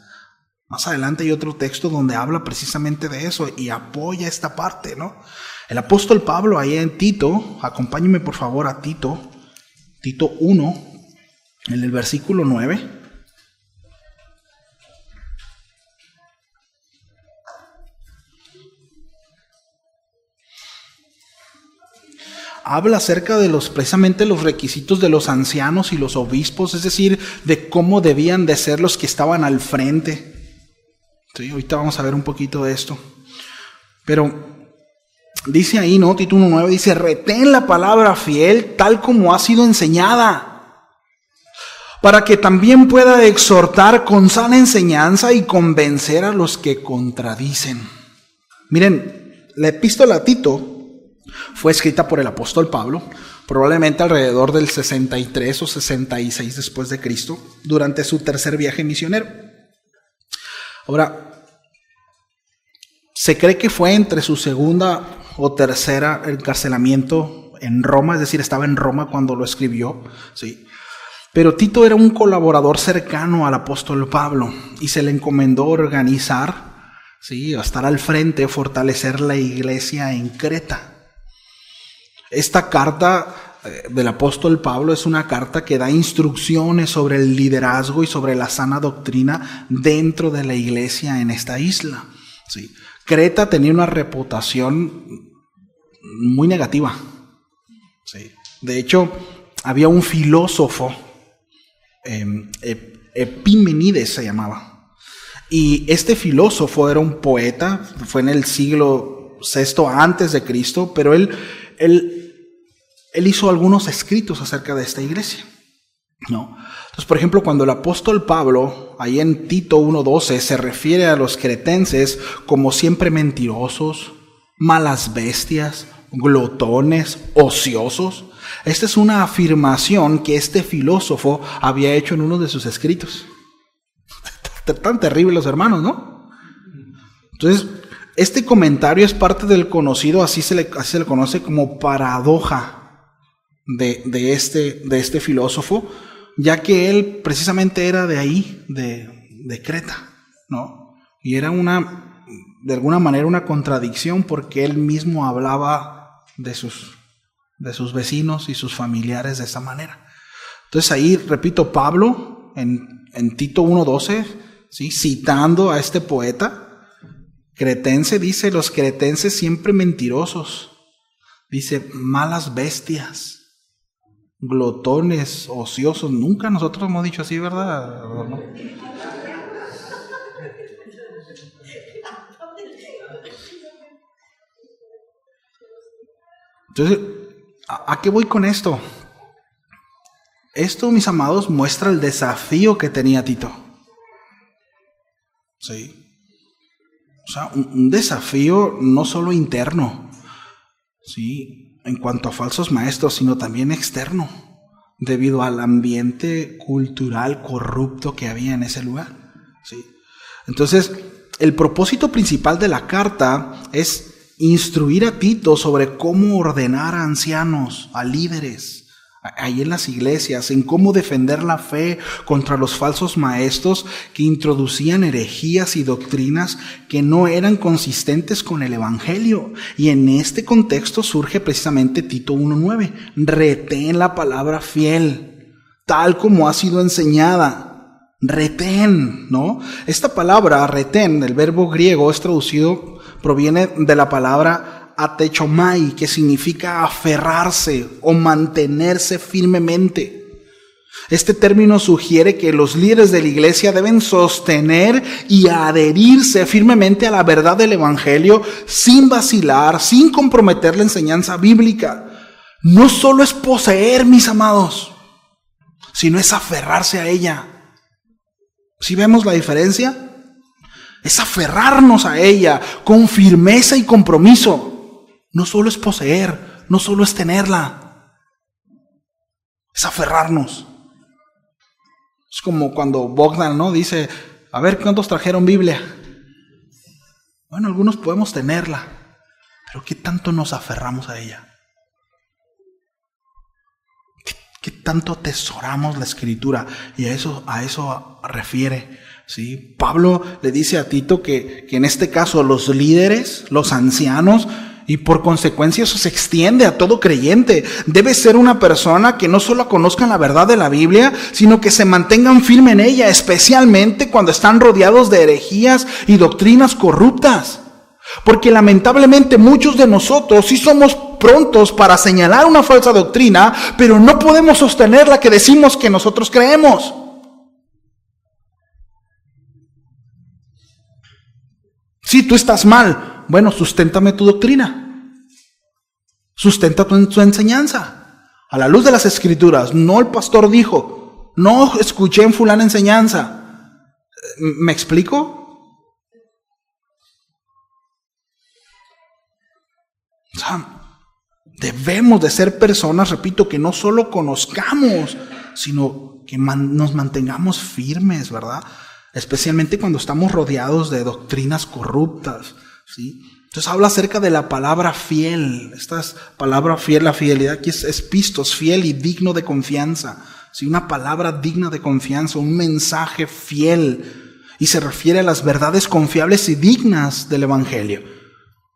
Más adelante hay otro texto donde habla precisamente de eso y apoya esta parte, ¿no? El apóstol Pablo ahí en Tito, acompáñenme por favor a Tito 1, en el versículo 9. Habla acerca de precisamente los requisitos de los ancianos y los obispos, es decir, de cómo debían de ser los que estaban al frente. Sí, ahorita vamos a ver un poquito de esto. Pero dice ahí, ¿no? Tito 1:9 dice, retén la palabra fiel tal como ha sido enseñada, para que también pueda exhortar con sana enseñanza y convencer a los que contradicen. Miren, la epístola a Tito fue escrita por el apóstol Pablo, probablemente alrededor del 63 o 66 después de Cristo, durante su tercer viaje misionero. Ahora, se cree que fue entre su segunda o tercera encarcelamiento en Roma, es decir, estaba en Roma cuando lo escribió, ¿sí? Pero Tito era un colaborador cercano al apóstol Pablo y se le encomendó organizar, ¿sí?, estar al frente, fortalecer la iglesia en Creta. Esta carta del apóstol Pablo es una carta que da instrucciones sobre el liderazgo y sobre la sana doctrina dentro de la iglesia en esta isla. Sí. Creta tenía una reputación muy negativa. Sí. De hecho, había un filósofo, Epimenides se llamaba. Y este filósofo era un poeta, fue en el siglo VI antes de Cristo, pero él hizo algunos escritos acerca de esta iglesia, ¿no? Entonces, por ejemplo, cuando el apóstol Pablo, ahí en Tito 1:12, se refiere a los cretenses como siempre mentirosos, malas bestias, glotones, ociosos, esta es una afirmación que este filósofo había hecho en uno de sus escritos. Tan terribles los hermanos, ¿no? Entonces, este comentario es parte del conocido, así se le conoce como paradoja de este filósofo, ya que él precisamente era de ahí, de Creta, ¿no? Y era de alguna manera una contradicción porque él mismo hablaba de sus vecinos y sus familiares de esa manera. Entonces ahí, repito, Pablo en Tito 1:12, ¿sí?, citando a este poeta cretense, dice, los cretenses siempre mentirosos, dice, malas bestias, glotones, ociosos. Nunca nosotros hemos dicho así, ¿verdad? ¿No? Entonces, ¿a qué voy con esto? Esto, mis amados, muestra el desafío que tenía Tito. Sí. O sea, un desafío no solo interno, ¿sí?, en cuanto a falsos maestros, sino también externo, debido al ambiente cultural corrupto que había en ese lugar, ¿sí? Entonces, el propósito principal de la carta es instruir a Tito sobre cómo ordenar a ancianos, a líderes, ahí en las iglesias, en cómo defender la fe contra los falsos maestros que introducían herejías y doctrinas que no eran consistentes con el evangelio. Y en este contexto surge precisamente Tito 1:9. Retén la palabra fiel, tal como ha sido enseñada. Retén, ¿no? Esta palabra, retén, el verbo griego proviene de la palabra atechomai, que significa aferrarse o mantenerse firmemente. Este término sugiere que los líderes de la iglesia deben sostener y adherirse firmemente a la verdad del evangelio sin vacilar, sin comprometer la enseñanza bíblica. No solo es poseer, mis amados, sino es aferrarse a ella. ¿Sí vemos la diferencia? Es aferrarnos a ella con firmeza y compromiso. No solo es poseer, no solo es tenerla, es aferrarnos. Es como cuando Bogdan, ¿no?, dice, a ver, ¿cuántos trajeron Biblia? Bueno, algunos podemos tenerla, pero ¿qué tanto nos aferramos a ella? ¿Qué tanto atesoramos la Escritura? Y a eso refiere, ¿sí? Pablo le dice a Tito que en este caso los líderes, los ancianos, y por consecuencia eso se extiende a todo creyente, debe ser una persona que no solo conozcan la verdad de la Biblia, sino que se mantengan firmes en ella, especialmente cuando están rodeados de herejías y doctrinas corruptas. Porque lamentablemente muchos de nosotros sí somos prontos para señalar una falsa doctrina, pero no podemos sostener la que decimos que nosotros creemos. Si tú estás mal, bueno, susténtame tu doctrina. Sustenta tu enseñanza. A la luz de las Escrituras, no el pastor dijo, no escuché en fulana enseñanza. ¿Me explico? O sea, debemos de ser personas, repito, que no solo conozcamos, sino que nos mantengamos firmes, ¿verdad? Especialmente cuando estamos rodeados de doctrinas corruptas, ¿sí? Entonces habla acerca de la palabra fiel. Esta es palabra fiel, la fidelidad aquí es pistos, fiel y digno de confianza. ¿Sí? Una palabra digna de confianza, un mensaje fiel. Y se refiere a las verdades confiables y dignas del Evangelio.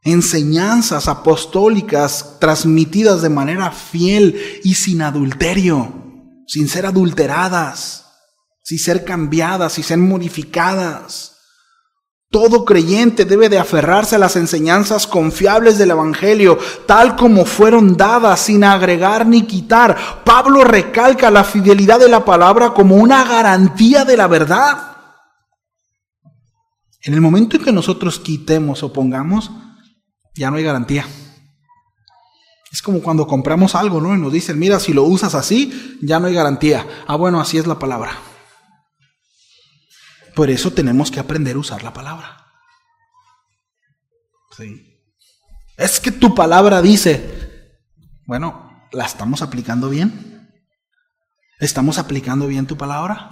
Enseñanzas apostólicas transmitidas de manera fiel y sin adulterio, sin ser adulteradas, sin ser cambiadas, sin ser modificadas. Todo creyente debe de aferrarse a las enseñanzas confiables del Evangelio, tal como fueron dadas, sin agregar ni quitar. Pablo recalca la fidelidad de la palabra como una garantía de la verdad. En el momento en que nosotros quitemos o pongamos, ya no hay garantía. Es como cuando compramos algo, ¿no? Y nos dicen, mira, si lo usas así, ya no hay garantía. Ah, bueno, así es la palabra. Por eso tenemos que aprender a usar la palabra. Sí. Es que tu palabra dice, bueno, ¿la estamos aplicando bien? ¿Estamos aplicando bien tu palabra?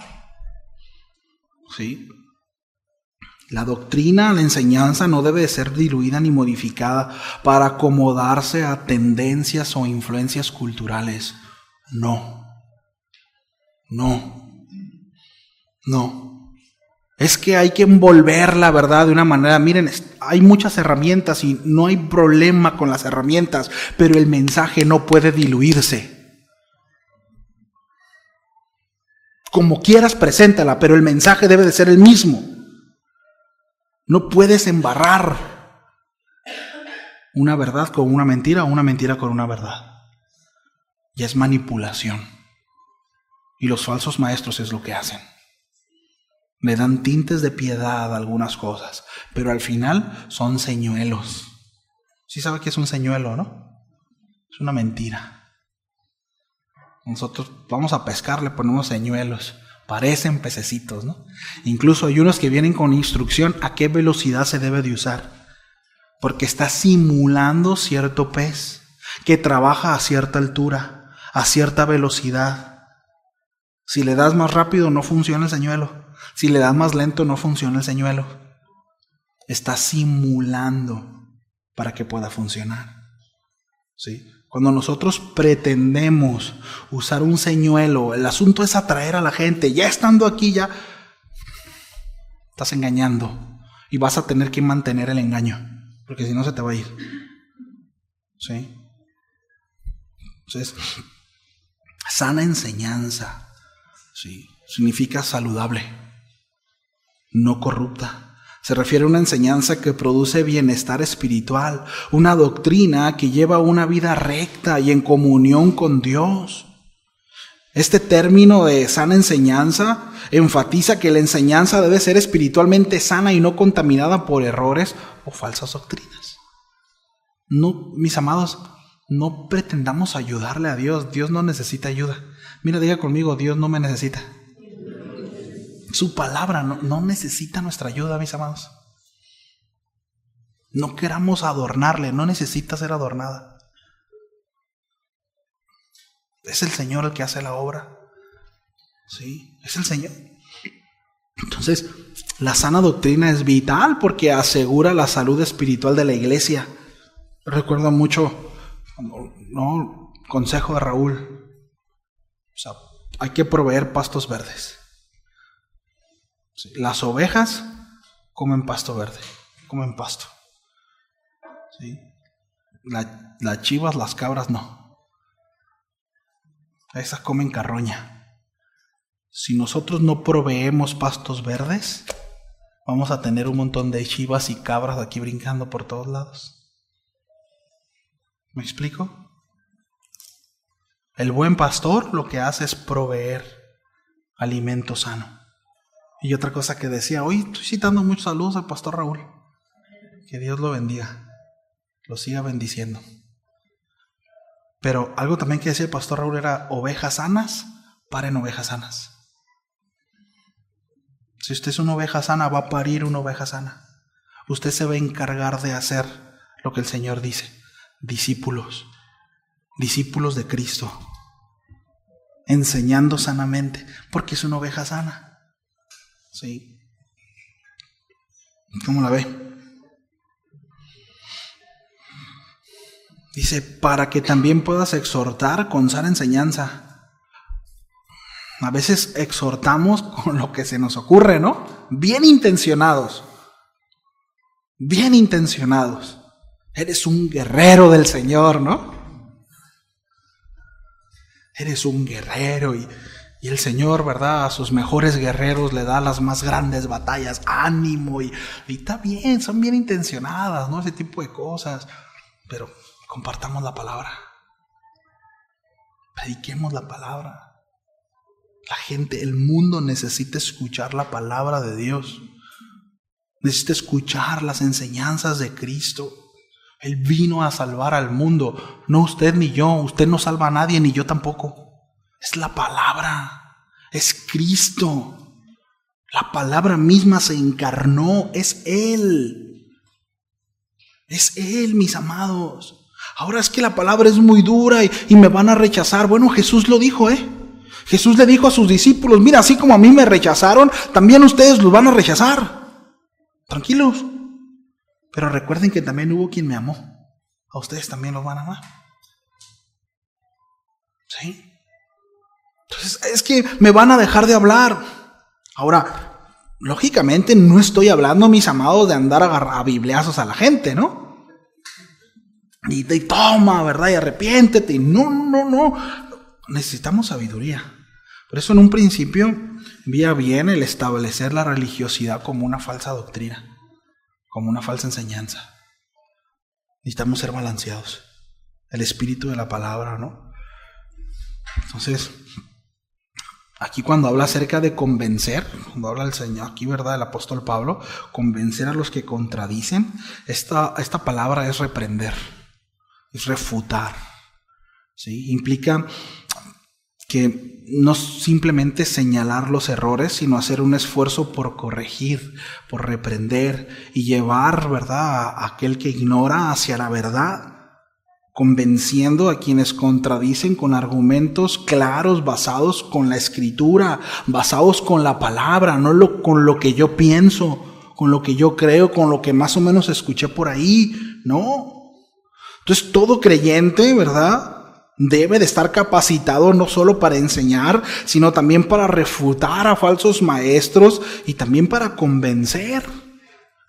Sí. La doctrina, la enseñanza no debe ser diluida ni modificada para acomodarse a tendencias o influencias culturales. No. Es que hay que envolver la verdad de una manera. Miren, hay muchas herramientas y no hay problema con las herramientas, pero el mensaje no puede diluirse. Como quieras, preséntala, pero el mensaje debe de ser el mismo. No puedes embarrar una verdad con una mentira o una mentira con una verdad. Y es manipulación. Y los falsos maestros es lo que hacen. Le dan tintes de piedad a algunas cosas, pero al final son señuelos. ¿Sí sabe qué es un señuelo, no? Es una mentira. Nosotros vamos a pescar, le ponemos señuelos. Parecen pececitos, ¿no? Incluso hay unos que vienen con instrucción a qué velocidad se debe de usar. Porque está simulando cierto pez que trabaja a cierta altura, a cierta velocidad. Si le das más rápido no funciona el señuelo. Si le das más lento no funciona el señuelo. Está simulando para que pueda funcionar. ¿Sí? Cuando nosotros pretendemos usar un señuelo, el asunto es atraer a la gente. Ya estando aquí, ya estás engañando. Y vas a tener que mantener el engaño, porque si no se te va a ir. ¿Sí? Entonces, sana enseñanza, ¿sí? Significa saludable, no corrupta. Se refiere a una enseñanza que produce bienestar espiritual, una doctrina que lleva una vida recta y en comunión con Dios. Este término de sana enseñanza enfatiza que la enseñanza debe ser espiritualmente sana y no contaminada por errores o falsas doctrinas. No, mis amados, no pretendamos ayudarle a Dios. Dios no necesita ayuda. Mira, diga conmigo, Dios no me necesita. Su palabra no necesita nuestra ayuda, mis amados. No queramos adornarle, no necesita ser adornada. Es el Señor el que hace la obra. Sí, es el Señor. Entonces, La sana doctrina es vital porque asegura la salud espiritual de la iglesia. Recuerdo mucho, ¿no?, consejo de Raúl. O sea, hay que proveer pastos verdes. Sí, las ovejas comen pasto verde, comen pasto. ¿Sí? Las chivas, las cabras no. Esas comen carroña. Si nosotros no proveemos pastos verdes, vamos a tener un montón de chivas y cabras aquí brincando por todos lados. ¿Me explico? El buen pastor lo que hace es proveer alimento sano. Y otra cosa que decía, hoy estoy citando muchos saludos al pastor Raúl. Que Dios lo bendiga, lo siga bendiciendo. Pero algo también que decía el pastor Raúl era: ovejas sanas paren ovejas sanas. Si usted es una oveja sana, va a parir una oveja sana. Usted se va a encargar de hacer lo que el Señor dice: discípulos, discípulos de Cristo, enseñando sanamente, porque es una oveja sana. ¿Sí? ¿Cómo la ve? Dice, para que también puedas exhortar con sana enseñanza. A veces exhortamos con lo que se nos ocurre, ¿no? Bien intencionados. Bien intencionados. Eres un guerrero del Señor, ¿no? Eres un guerrero y el Señor, ¿verdad?, a sus mejores guerreros le da las más grandes batallas, ánimo y está bien, son bien intencionadas, ¿no? Ese tipo de cosas. Pero compartamos la palabra. Prediquemos la palabra. La gente, el mundo necesita escuchar la palabra de Dios. Necesita escuchar las enseñanzas de Cristo. Él vino a salvar al mundo, no usted ni yo. Usted no salva a nadie, ni yo tampoco. Es la palabra, es Cristo. La palabra misma se encarnó, es Él. Es Él, mis amados. Ahora es que la palabra es muy dura y me van a rechazar. Bueno, Jesús lo dijo, Jesús le dijo a sus discípulos: mira, así como a mí me rechazaron, también ustedes los van a rechazar. Tranquilos. Pero recuerden que también hubo quien me amó. A ustedes también los van a amar. ¿Sí? Entonces, es que me van a dejar de hablar. Ahora, lógicamente no estoy hablando, mis amados, de andar a bibliazos a la gente, ¿no? Y toma, ¿verdad? Y arrepiéntete. Y no. Necesitamos sabiduría. Por eso en un principio vi bien el establecer la religiosidad como una falsa doctrina, como una falsa enseñanza. Necesitamos ser balanceados. El espíritu de la palabra, ¿no? Entonces, aquí cuando habla acerca de convencer, cuando habla el Señor, aquí, ¿verdad?, el apóstol Pablo, convencer a los que contradicen, esta palabra es reprender, es refutar, ¿sí? Implica que no simplemente señalar los errores, sino hacer un esfuerzo por corregir, por reprender y llevar, ¿verdad?, a aquel que ignora hacia la verdad, convenciendo a quienes contradicen con argumentos claros, basados con la Escritura, basados con la palabra, no con lo que yo pienso, con lo que yo creo, con lo que más o menos escuché por ahí, no. Entonces todo creyente, ¿verdad?, debe de estar capacitado no solo para enseñar, sino también para refutar a falsos maestros y también para convencer,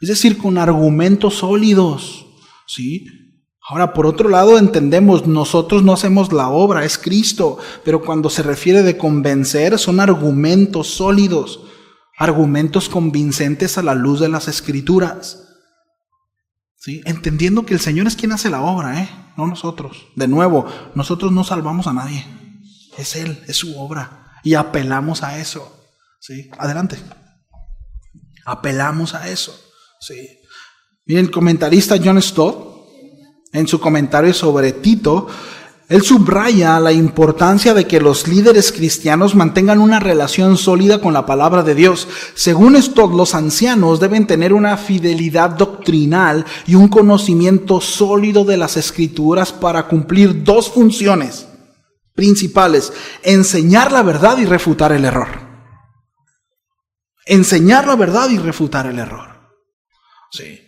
es decir, con argumentos sólidos, ¿sí? Ahora, por otro lado, entendemos, nosotros no hacemos la obra, es Cristo, pero cuando se refiere de convencer, son argumentos sólidos, argumentos convincentes a la luz de las Escrituras. ¿Sí? Entendiendo que el Señor es quien hace la obra, no nosotros. De nuevo, nosotros no salvamos a nadie, es Él, es su obra, y apelamos a eso. ¿Sí? Adelante. Apelamos a eso. ¿Sí? Miren, el comentarista John Stott, en su comentario sobre Tito, él subraya la importancia de que los líderes cristianos mantengan una relación sólida con la palabra de Dios. Según Stott, los ancianos deben tener una fidelidad doctrinal y un conocimiento sólido de las Escrituras para cumplir dos funciones principales: enseñar la verdad y refutar el error. enseñar la verdad y refutar el error. Sí.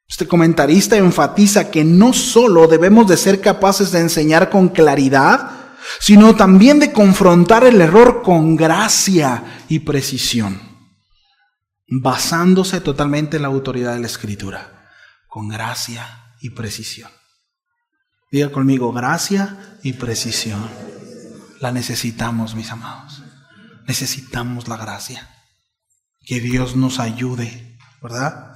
Este comentarista enfatiza que no solo debemos de ser capaces de enseñar con claridad, sino también de confrontar el error con gracia y precisión, basándose totalmente en la autoridad de la Escritura, con gracia y precisión. Diga conmigo, gracia y precisión. La necesitamos, mis amados. Necesitamos la gracia. Que Dios nos ayude, ¿verdad?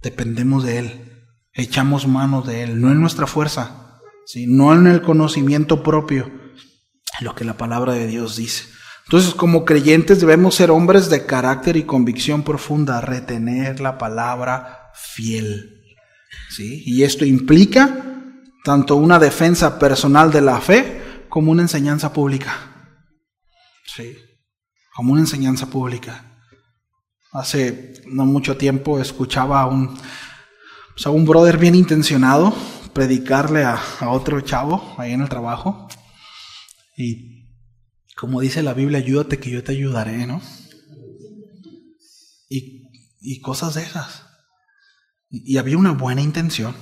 Dependemos de Él. Echamos manos de Él, no en nuestra fuerza, ¿sí? No en el conocimiento propio, en lo que la palabra de Dios dice. Entonces, como creyentes debemos ser hombres de carácter y convicción profunda, retener la palabra fiel, ¿sí? Y esto implica tanto una defensa personal de la fe como una enseñanza pública. Sí, como una enseñanza pública. Hace no mucho tiempo escuchaba a un brother bien intencionado predicarle a otro chavo ahí en el trabajo. Y como dice la Biblia, ayúdate que yo te ayudaré, ¿no? Y cosas de esas. Y había una buena intención,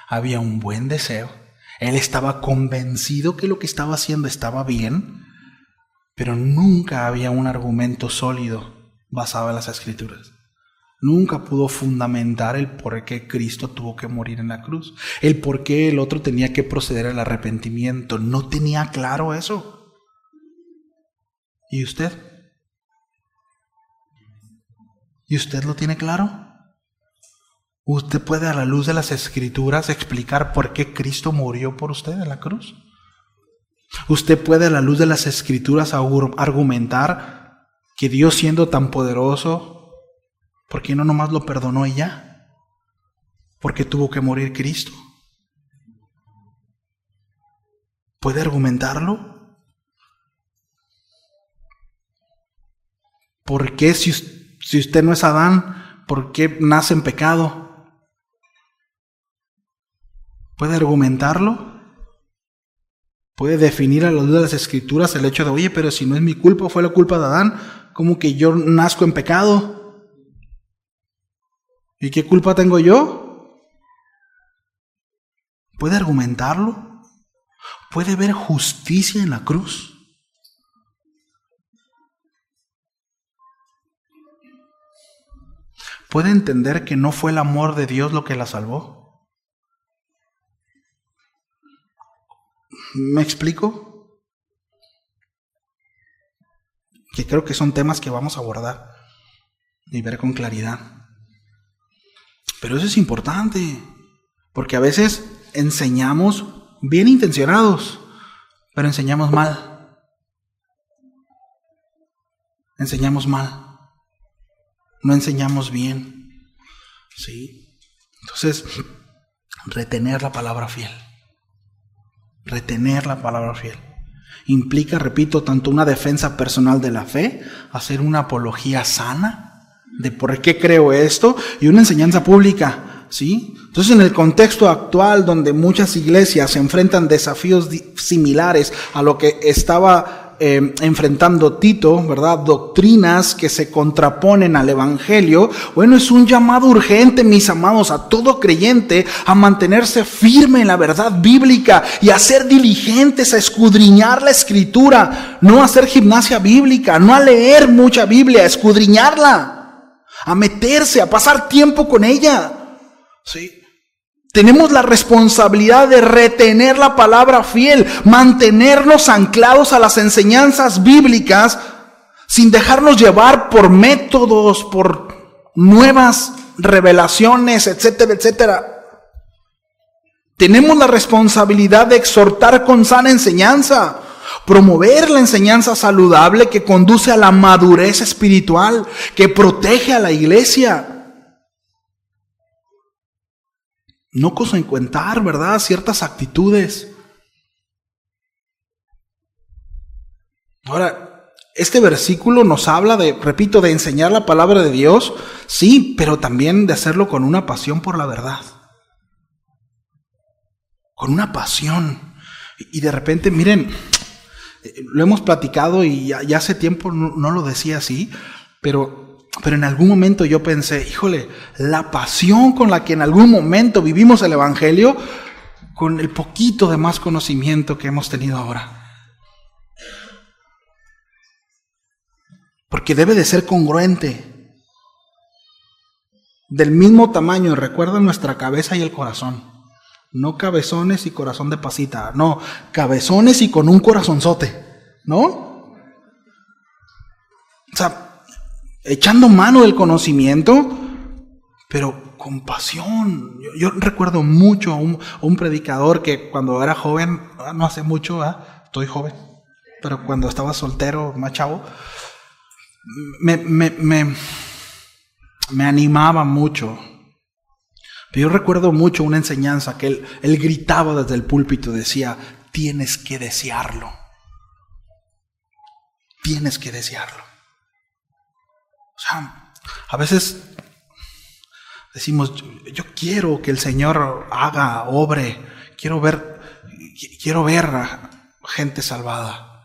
había un buen deseo. Él estaba convencido que lo que estaba haciendo estaba bien, pero nunca había un argumento sólido basado en las Escrituras. Nunca pudo fundamentar el por qué Cristo tuvo que morir en la cruz, el por qué el otro tenía que proceder al arrepentimiento. No tenía claro eso. ¿Y usted? ¿Y usted lo tiene claro? ¿Usted puede a la luz de las Escrituras explicar por qué Cristo murió por usted en la cruz? ¿Usted puede a la luz de las Escrituras argumentar que Dios, siendo tan poderoso, ¿por qué no nomás lo perdonó y ya? ¿Por qué tuvo que morir Cristo? ¿Puede argumentarlo? ¿Por qué si usted no es Adán, por qué nace en pecado? ¿Puede argumentarlo? ¿Puede definir a la luz de las Escrituras el hecho de, oye, pero si no es mi culpa, fue la culpa de Adán, ¿cómo que yo nazco en pecado? ¿Y qué culpa tengo yo? ¿Puede argumentarlo? ¿Puede ver justicia en la cruz? ¿Puede entender que no fue el amor de Dios lo que la salvó? ¿Me explico? Que creo que son temas que vamos a abordar y ver con claridad. Pero eso es importante, porque a veces enseñamos bien intencionados, pero enseñamos mal. Enseñamos mal. No enseñamos bien. ¿Sí? Entonces, retener la palabra fiel. Retener la palabra fiel implica, repito, tanto una defensa personal de la fe, hacer una apología sana de por qué creo esto, y una enseñanza pública, ¿sí? Entonces, en el contexto actual, donde muchas iglesias se enfrentan desafíos similares a lo que estaba enfrentando Tito, ¿verdad? Doctrinas que se contraponen al Evangelio. Bueno, es un llamado urgente, mis amados, a todo creyente a mantenerse firme en la verdad bíblica y a ser diligentes a escudriñar la Escritura, no a hacer gimnasia bíblica, no a leer mucha Biblia, a escudriñarla, a meterse, a pasar tiempo con ella. ¿Sí? Tenemos la responsabilidad de retener la palabra fiel, mantenernos anclados a las enseñanzas bíblicas sin dejarnos llevar por métodos, por nuevas revelaciones, etcétera, etcétera. Tenemos la responsabilidad de exhortar con sana enseñanza, promover la enseñanza saludable que conduce a la madurez espiritual, que protege a la iglesia. No consecuentar, ¿verdad?, ciertas actitudes. Ahora, este versículo nos habla de, repito, de enseñar la palabra de Dios, sí, pero también de hacerlo con una pasión por la verdad. Con una pasión. Y de repente, miren, Lo hemos platicado y ya hace tiempo no lo decía así, pero en algún momento yo pensé, híjole, la pasión con la que en algún momento vivimos el Evangelio, con el poquito de más conocimiento que hemos tenido ahora. Porque debe de ser congruente. Del mismo tamaño, recuerda, nuestra cabeza y el corazón. No cabezones y corazón de pasita. No, cabezones y con un corazonzote. ¿No? O sea, echando mano del conocimiento, pero con pasión. Yo recuerdo mucho a un predicador que cuando era joven, no hace mucho, estoy joven, pero cuando estaba soltero, más chavo, me animaba mucho. Pero yo recuerdo mucho una enseñanza que él gritaba desde el púlpito, decía, tienes que desearlo. Tienes que desearlo. O sea, a veces decimos, yo quiero que el Señor obre, quiero ver a gente salvada,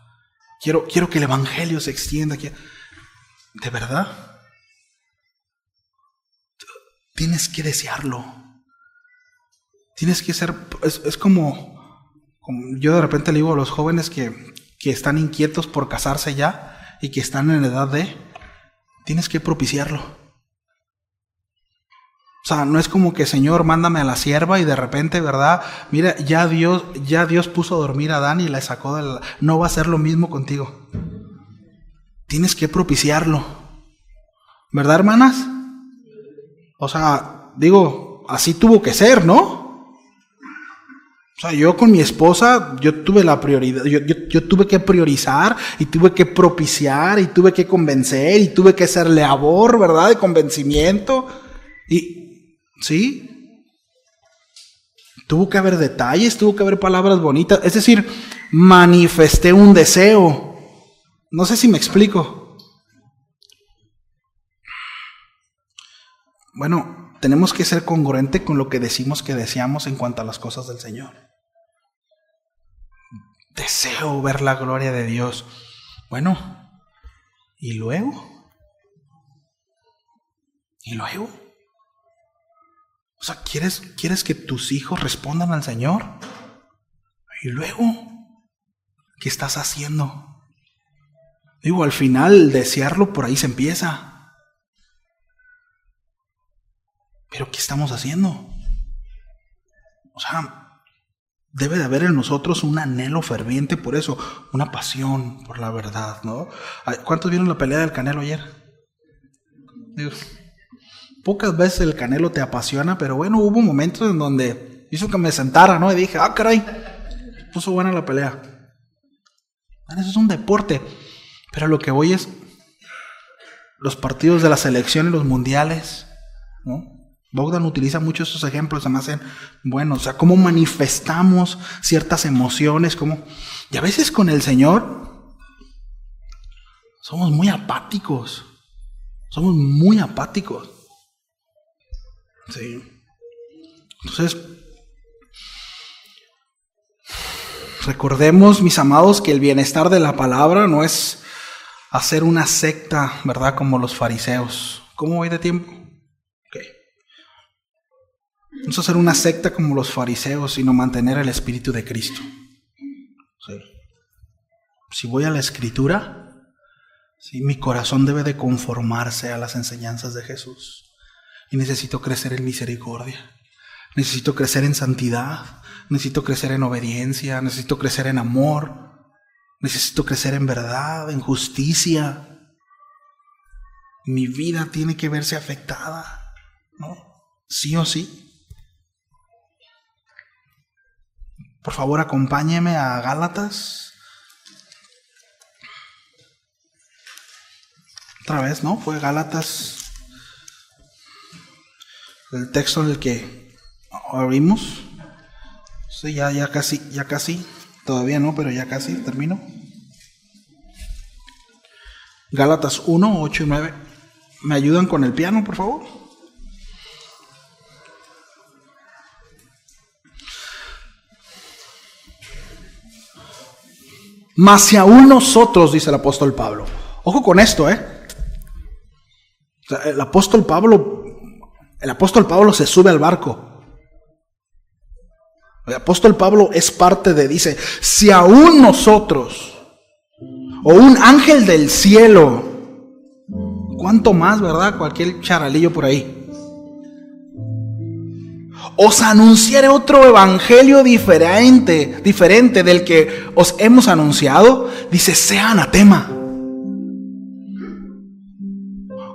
quiero que el Evangelio se extienda. ¿De verdad? Tienes que desearlo. Tienes que ser, es como yo de repente le digo a los jóvenes que están inquietos por casarse ya y que están en edad tienes que propiciarlo. O sea, no es como que Señor, mándame a la sierva y de repente, ¿verdad? Mira, ya Dios puso a dormir a Adán y la sacó no va a ser lo mismo contigo. Tienes que propiciarlo. ¿Verdad, hermanas? O sea, digo, así tuvo que ser, ¿no? O sea, yo con mi esposa, yo tuve la prioridad, yo tuve que priorizar y tuve que propiciar y tuve que convencer y tuve que hacer labor, ¿verdad? De convencimiento. Y, ¿sí? Tuvo que haber detalles, tuvo que haber palabras bonitas. Es decir, manifesté un deseo. No sé si me explico. Bueno, tenemos que ser congruente con lo que decimos que deseamos en cuanto a las cosas del Señor. Deseo ver la gloria de Dios. Bueno, ¿y luego? ¿Y luego? O sea, ¿quieres que tus hijos respondan al Señor? ¿Y luego? ¿Qué estás haciendo? Digo, al final, desearlo por ahí se empieza. ¿Pero qué estamos haciendo? O sea, debe de haber en nosotros un anhelo ferviente por eso, una pasión por la verdad, ¿no? ¿Cuántos vieron la pelea del Canelo ayer? Digo, pocas veces el Canelo te apasiona, pero bueno, hubo momentos en donde hizo que me sentara, ¿no? Y dije, caray, puso buena la pelea. Bueno, eso es un deporte, pero lo que voy es los partidos de la selección y los mundiales, ¿no? Bogdan utiliza mucho esos ejemplos, se me hacen buenos, o sea, cómo manifestamos ciertas emociones, y a veces con el Señor somos muy apáticos, sí. Entonces, recordemos, mis amados, que el bienestar de la palabra no es hacer una secta, ¿verdad? Como los fariseos. ¿Cómo voy de tiempo? No es hacer una secta como los fariseos, sino mantener el Espíritu de Cristo. Sí. Si voy a la Escritura, sí, mi corazón debe de conformarse a las enseñanzas de Jesús. Y necesito crecer en misericordia. Necesito crecer en santidad. Necesito crecer en obediencia. Necesito crecer en amor. Necesito crecer en verdad, en justicia. Mi vida tiene que verse afectada, ¿no? Sí o sí. Por favor, acompáñeme a Gálatas. Otra vez, ¿no? Fue Gálatas el texto en el que abrimos. Sí, ya casi. Todavía no, pero ya casi termino. Gálatas 1, 8 y 9. ¿Me ayudan con el piano, por favor? Mas si aún nosotros, dice el apóstol Pablo. Ojo con esto, O sea, el apóstol Pablo se sube al barco. El apóstol Pablo es parte de, dice, si aún nosotros, o un ángel del cielo, ¿cuánto más, verdad? Cualquier charalillo por ahí, os anunciaré otro evangelio diferente del que os hemos anunciado, dice, sea anatema.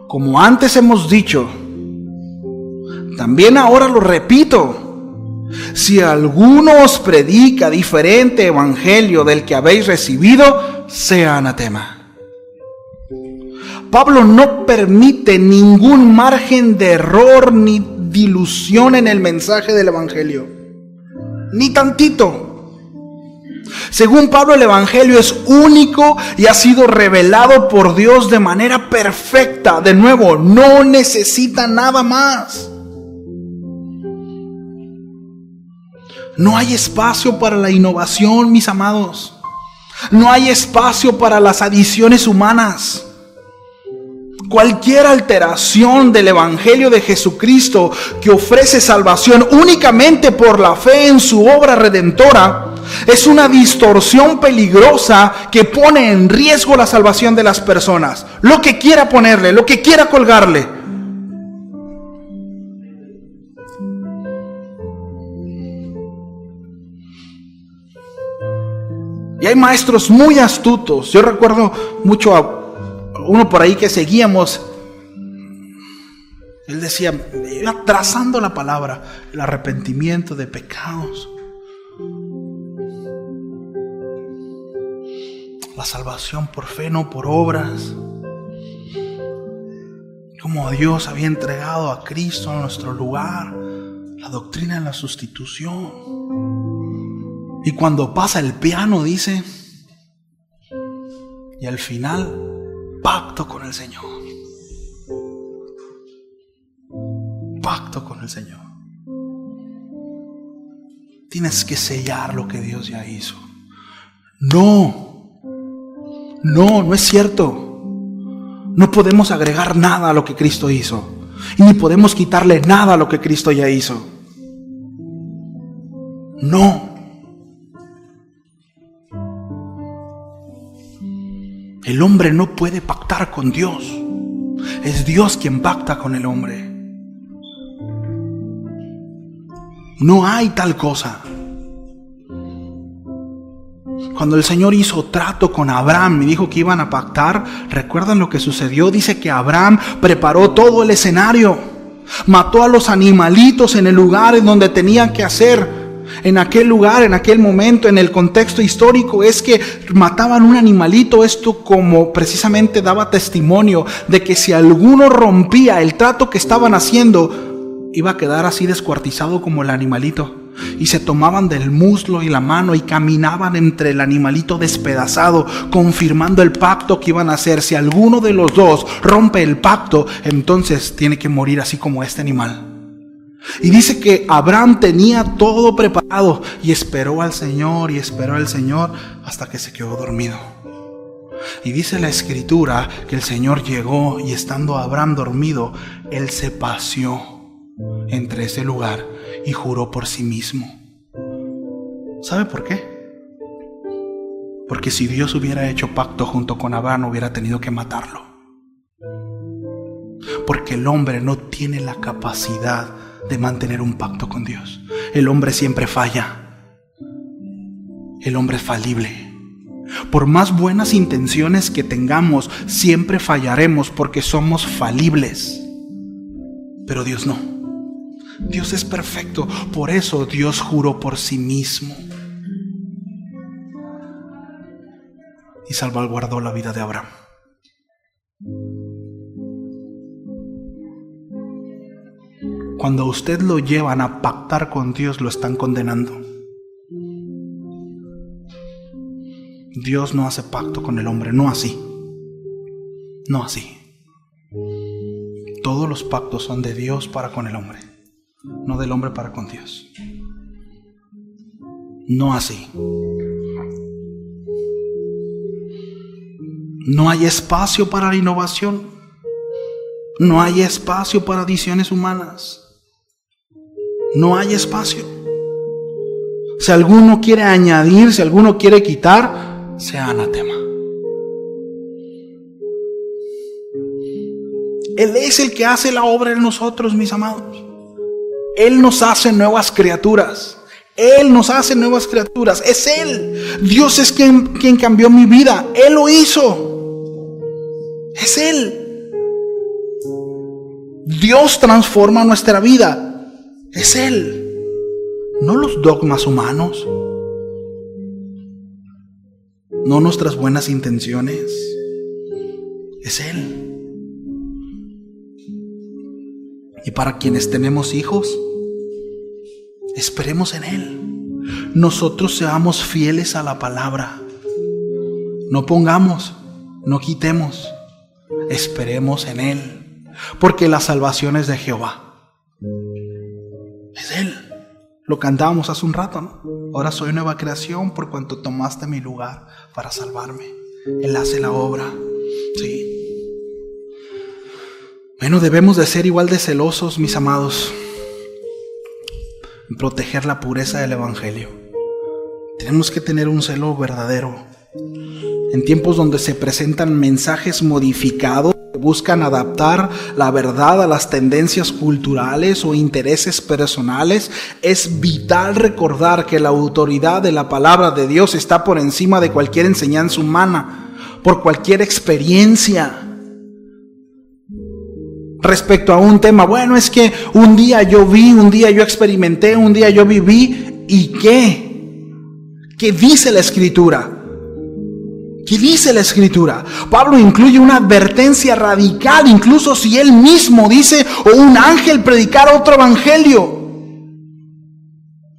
Como antes hemos dicho, también ahora lo repito, si alguno os predica diferente evangelio del que habéis recibido, sea anatema. Pablo no permite ningún margen de error ni dilución en el mensaje del evangelio, ni tantito. Según Pablo, el evangelio es único y ha sido revelado por Dios de manera perfecta. De nuevo, no necesita nada más. No hay espacio para la innovación, mis amados. No hay espacio para las adiciones humanas. Cualquier alteración del evangelio de Jesucristo, que ofrece salvación únicamente por la fe en su obra redentora, es una distorsión peligrosa que pone en riesgo la salvación de las personas. Lo que quiera ponerle, lo que quiera colgarle. Y hay maestros muy astutos. Yo recuerdo mucho a uno por ahí que seguíamos. Él decía, iba trazando la palabra, el arrepentimiento de pecados, la salvación por fe, no por obras. Como Dios había entregado a Cristo en nuestro lugar, la doctrina de la sustitución. Y cuando pasa el piano, dice, y al final, pacto con el Señor. Pacto con el Señor. Tienes que sellar lo que Dios ya hizo. No es cierto. No podemos agregar nada a lo que Cristo hizo. Y ni podemos quitarle nada a lo que Cristo ya hizo. No. El hombre no puede pactar con Dios. Es Dios quien pacta con el hombre. No hay tal cosa. Cuando el Señor hizo trato con Abraham y dijo que iban a pactar, ¿recuerdan lo que sucedió? Dice que Abraham preparó todo el escenario. Mató a los animalitos en el lugar en donde tenían que hacer. En aquel lugar, en aquel momento, en el contexto histórico, es que mataban un animalito. Esto como precisamente daba testimonio de que si alguno rompía el trato que estaban haciendo, iba a quedar así descuartizado como el animalito. Y se tomaban del muslo y la mano y caminaban entre el animalito despedazado, confirmando el pacto que iban a hacer. Si alguno de los dos rompe el pacto, entonces tiene que morir así como este animal. Y dice que Abraham tenía todo preparado y esperó al Señor hasta que se quedó dormido. Y dice la escritura que el Señor llegó y estando Abraham dormido, él se paseó entre ese lugar y juró por sí mismo. ¿Sabe por qué? Porque si Dios hubiera hecho pacto junto con Abraham, hubiera tenido que matarlo. Porque el hombre no tiene la capacidad de mantener un pacto con Dios. El hombre siempre falla. El hombre es falible. Por más buenas intenciones que tengamos, siempre fallaremos porque somos falibles. Pero Dios no. Dios es perfecto. Por eso Dios juró por sí mismo y salvaguardó la vida de Abraham. Cuando a usted lo llevan a pactar con Dios, lo están condenando. Dios no hace pacto con el hombre, no así. No así. Todos los pactos son de Dios para con el hombre, no del hombre para con Dios. No así. No hay espacio para la innovación. No hay espacio para adiciones humanas. No hay espacio. Si alguno quiere añadir, si alguno quiere quitar, sea anatema. Él es el que hace la obra en nosotros, mis amados. Él nos hace nuevas criaturas. Él nos hace nuevas criaturas. Es Él. Dios es quien cambió mi vida. Él lo hizo. Es Él. Dios transforma nuestra vida. Es Él. No los dogmas humanos. No nuestras buenas intenciones. Es Él. Y para quienes tenemos hijos, esperemos en Él. Nosotros seamos fieles a la palabra. No pongamos, no quitemos. Esperemos en Él. Porque la salvación es de Jehová. Es Él. Lo cantábamos hace un rato, ¿no? Ahora soy nueva creación por cuanto tomaste mi lugar para salvarme. Él hace la obra. Sí. Bueno, debemos de ser igual de celosos, mis amados, en proteger la pureza del Evangelio. Tenemos que tener un celo verdadero. En tiempos donde se presentan mensajes modificados que buscan adaptar la verdad a las tendencias culturales o intereses personales, es vital recordar que la autoridad de la palabra de Dios está por encima de cualquier enseñanza humana, por cualquier experiencia. Respecto a un tema, bueno, es que un día yo vi, un día yo experimenté, un día yo viví, ¿y qué? ¿Qué dice la Escritura? ¿Qué dice la Escritura? Pablo incluye una advertencia radical, incluso si él mismo dice, o un ángel predicar otro evangelio.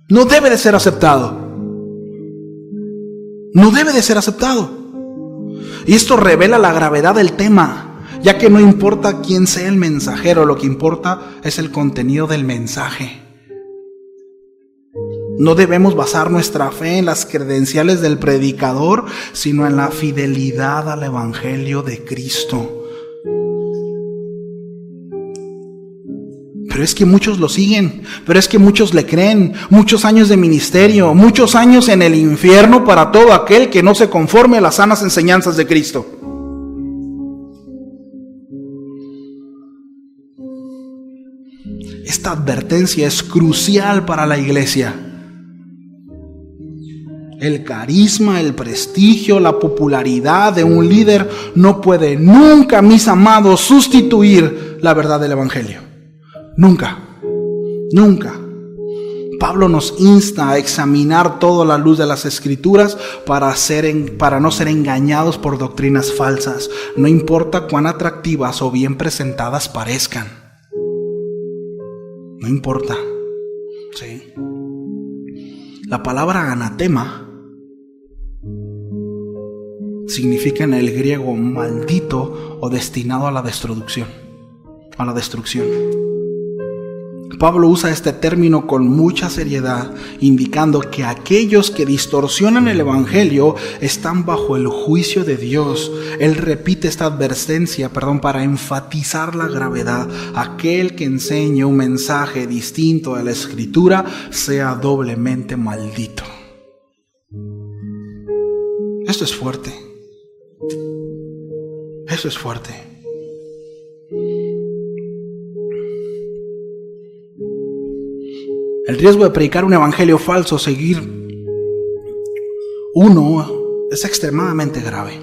No debe de ser aceptado. No debe de ser aceptado. Y esto revela la gravedad del tema. Ya que no importa quién sea el mensajero, lo que importa es el contenido del mensaje. No debemos basar nuestra fe en las credenciales del predicador, sino en la fidelidad al Evangelio de Cristo. Pero es que muchos lo siguen, pero es que muchos le creen. Muchos años de ministerio, muchos años en el infierno para todo aquel que no se conforme a las sanas enseñanzas de Cristo. Esta advertencia es crucial para la iglesia. El carisma, el prestigio, la popularidad de un líder no puede nunca, mis amados, sustituir la verdad del Evangelio. Nunca, nunca. Pablo nos insta a examinar todo a la luz de las Escrituras para no ser engañados por doctrinas falsas, no importa cuán atractivas o bien presentadas parezcan. No importa. Sí. La palabra anatema significa en el griego maldito o destinado a la destrucción. A la destrucción. Pablo usa este término con mucha seriedad, indicando que aquellos que distorsionan el Evangelio están bajo el juicio de Dios. Él repite esta advertencia, para enfatizar la gravedad. Aquel que enseñe un mensaje distinto de la Escritura sea doblemente maldito. Esto es fuerte. Eso es fuerte. El riesgo de predicar un evangelio falso, seguir uno, es extremadamente grave.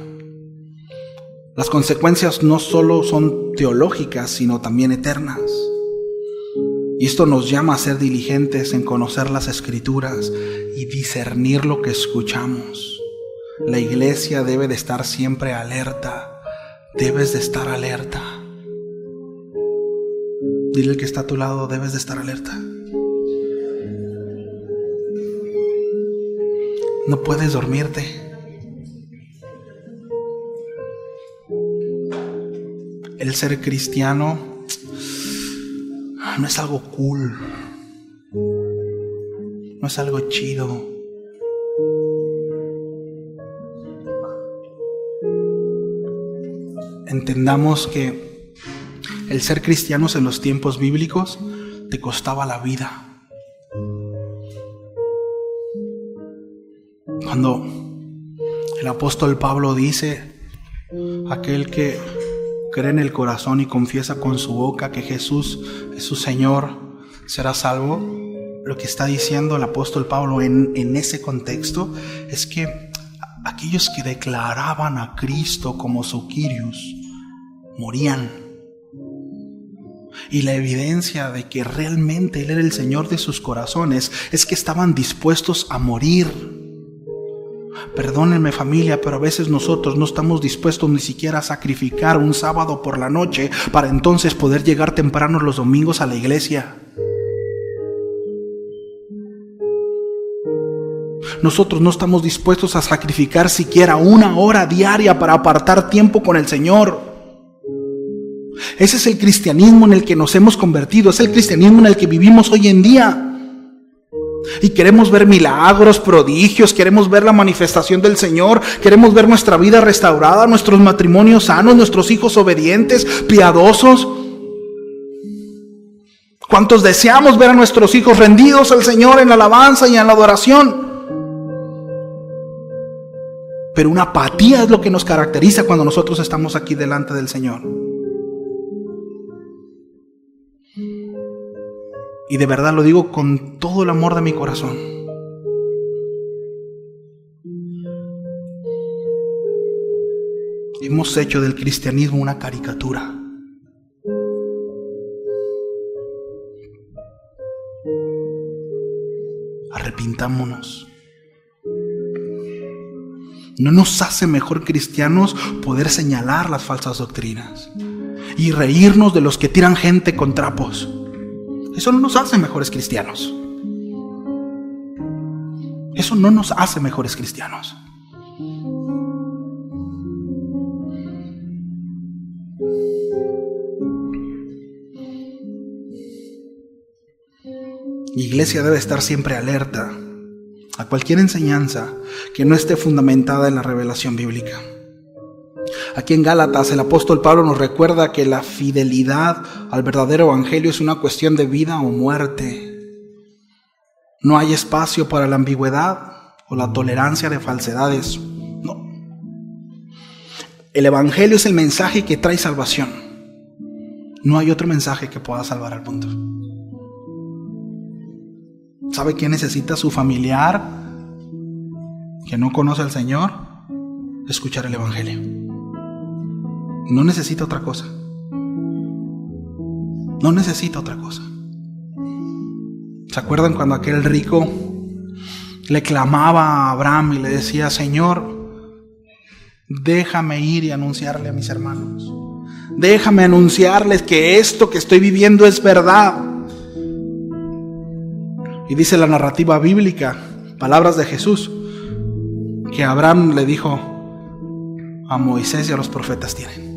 Las consecuencias no solo son teológicas, sino también eternas. Y esto nos llama a ser diligentes en conocer las Escrituras y discernir lo que escuchamos. La iglesia debe de estar siempre alerta. Debes de estar alerta. Dile al que está a tu lado, debes de estar alerta. No puedes dormirte. El ser cristiano no es algo cool. No es algo chido. entendamos que el ser cristianos en los tiempos bíblicos te costaba la vida. Cuando el apóstol Pablo dice, aquel que cree en el corazón y confiesa con su boca que Jesús es su Señor, será salvo, lo que está diciendo el apóstol Pablo en ese contexto es que aquellos que declaraban a Cristo como su Kyrios morían. Y la evidencia de que realmente Él era el Señor de sus corazones es que estaban dispuestos a morir. Perdónenme, familia, pero a veces nosotros no estamos dispuestos ni siquiera a sacrificar un sábado por la noche para entonces poder llegar temprano los domingos a la iglesia. Nosotros no estamos dispuestos a sacrificar siquiera 1 hora diaria para apartar tiempo con el Señor. Ese es el cristianismo en el que nos hemos convertido, es el cristianismo en el que vivimos hoy en día. Y queremos ver milagros, prodigios, queremos ver la manifestación del Señor, queremos ver nuestra vida restaurada, nuestros matrimonios sanos, nuestros hijos obedientes, piadosos. ¿Cuántos deseamos ver a nuestros hijos rendidos al Señor en la alabanza y en la adoración? Pero una apatía es lo que nos caracteriza cuando nosotros estamos aquí delante del Señor. Y de verdad lo digo con todo el amor de mi corazón. Hemos hecho del cristianismo una caricatura. Arrepintámonos. No nos hace mejor cristianos poder señalar las falsas doctrinas y reírnos de los que tiran gente con trapos. Eso no nos hace mejores cristianos. Eso no nos hace mejores cristianos. La iglesia debe estar siempre alerta a cualquier enseñanza que no esté fundamentada en la revelación bíblica. Aquí en Gálatas el apóstol Pablo nos recuerda que la fidelidad al verdadero evangelio es una cuestión de vida o muerte. No hay espacio para la ambigüedad o la tolerancia de falsedades. No. El evangelio es el mensaje que trae salvación. No hay otro mensaje que pueda salvar al mundo. ¿Sabe qué necesita su familiar que no conoce al Señor? Escuchar el evangelio. No necesita otra cosa. No necesita otra cosa. ¿Se acuerdan cuando aquel rico le clamaba a Abraham y le decía: Señor, déjame ir y anunciarle a mis hermanos? Déjame anunciarles que esto que estoy viviendo es verdad. Y dice la narrativa bíblica, palabras de Jesús, que Abraham le dijo: a Moisés y a los profetas tienen.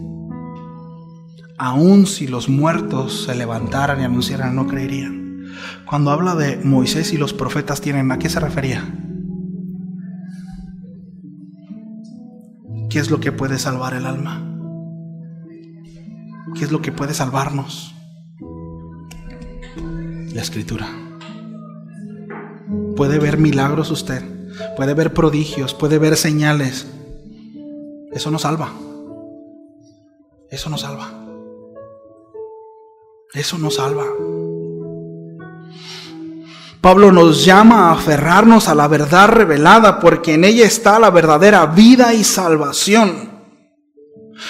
Aun si los muertos se levantaran y anunciaran, no creerían. Cuando habla de Moisés y los profetas tienen, ¿a qué se refería? ¿Qué es lo que puede salvar el alma? ¿Qué es lo que puede salvarnos? La Escritura. Puede ver milagros usted, puede ver prodigios, puede ver señales. Eso no salva. Eso no salva. Eso no salva. Pablo nos llama a aferrarnos a la verdad revelada, porque en ella está la verdadera vida y salvación.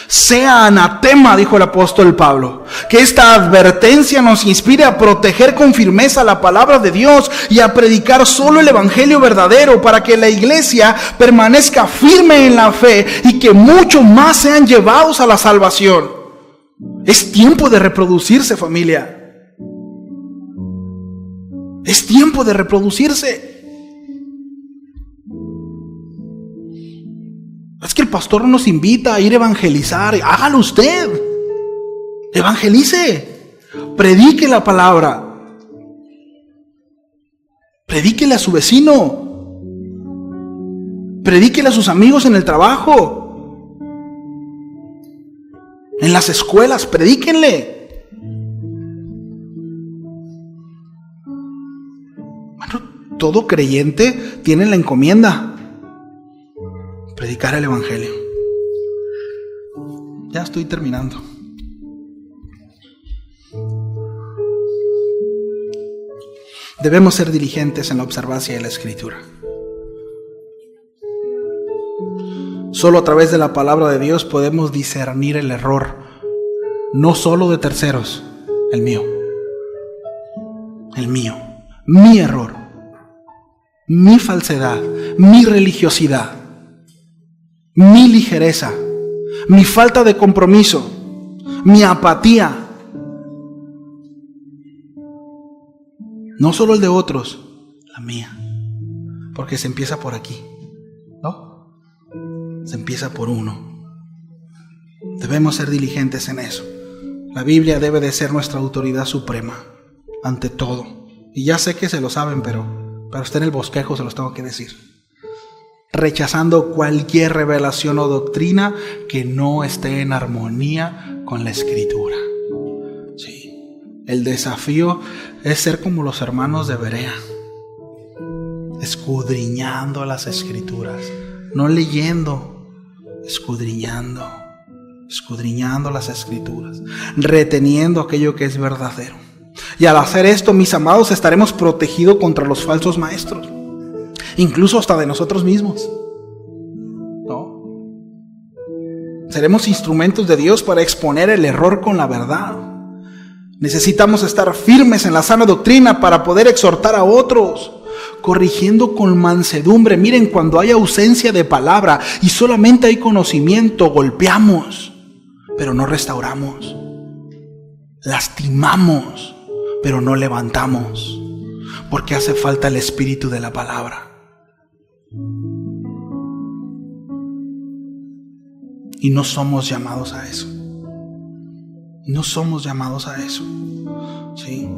Sea anatema, dijo el apóstol Pablo, que esta advertencia nos inspire a proteger con firmeza la palabra de Dios y a predicar solo el evangelio verdadero, para que la iglesia permanezca firme en la fe y que muchos más sean llevados a la salvación. Es tiempo de reproducirse, familia. Es tiempo de reproducirse. Es que el pastor nos invita a ir a evangelizar. Hágalo usted. Evangelice. Predique la palabra. Predíquele a su vecino. Predíquele a sus amigos en el trabajo. En las escuelas, predíquenle. Bueno, todo creyente tiene la encomienda: predicar el evangelio. Ya estoy terminando. Debemos ser diligentes en la observancia de la Escritura. Solo a través de la palabra de Dios podemos discernir el error, no solo de terceros, el mío, mi error, mi falsedad, mi religiosidad, mi ligereza, mi falta de compromiso, mi apatía. No solo el de otros, la mía. Porque se empieza por aquí, ¿no? Se empieza por uno. Debemos ser diligentes en eso. La Biblia debe de ser nuestra autoridad suprema, ante todo. Y ya sé que se lo saben, pero para usted en el bosquejo se los tengo que decir. Rechazando cualquier revelación o doctrina que no esté en armonía con la Escritura. Sí. El desafío es ser como los hermanos de Berea, escudriñando las Escrituras, no leyendo, escudriñando las Escrituras, reteniendo aquello que es verdadero. Y al hacer esto, mis amados, estaremos protegidos contra los falsos maestros, incluso hasta de nosotros mismos, ¿no? Seremos instrumentos de Dios para exponer el error con la verdad. Necesitamos estar firmes en la sana doctrina para poder exhortar a otros, corrigiendo con mansedumbre. Miren, cuando hay ausencia de palabra y solamente hay conocimiento, golpeamos, pero no restauramos. Lastimamos, pero no levantamos, porque hace falta el espíritu de la palabra. Y no somos llamados a eso. No somos llamados a eso. Sí.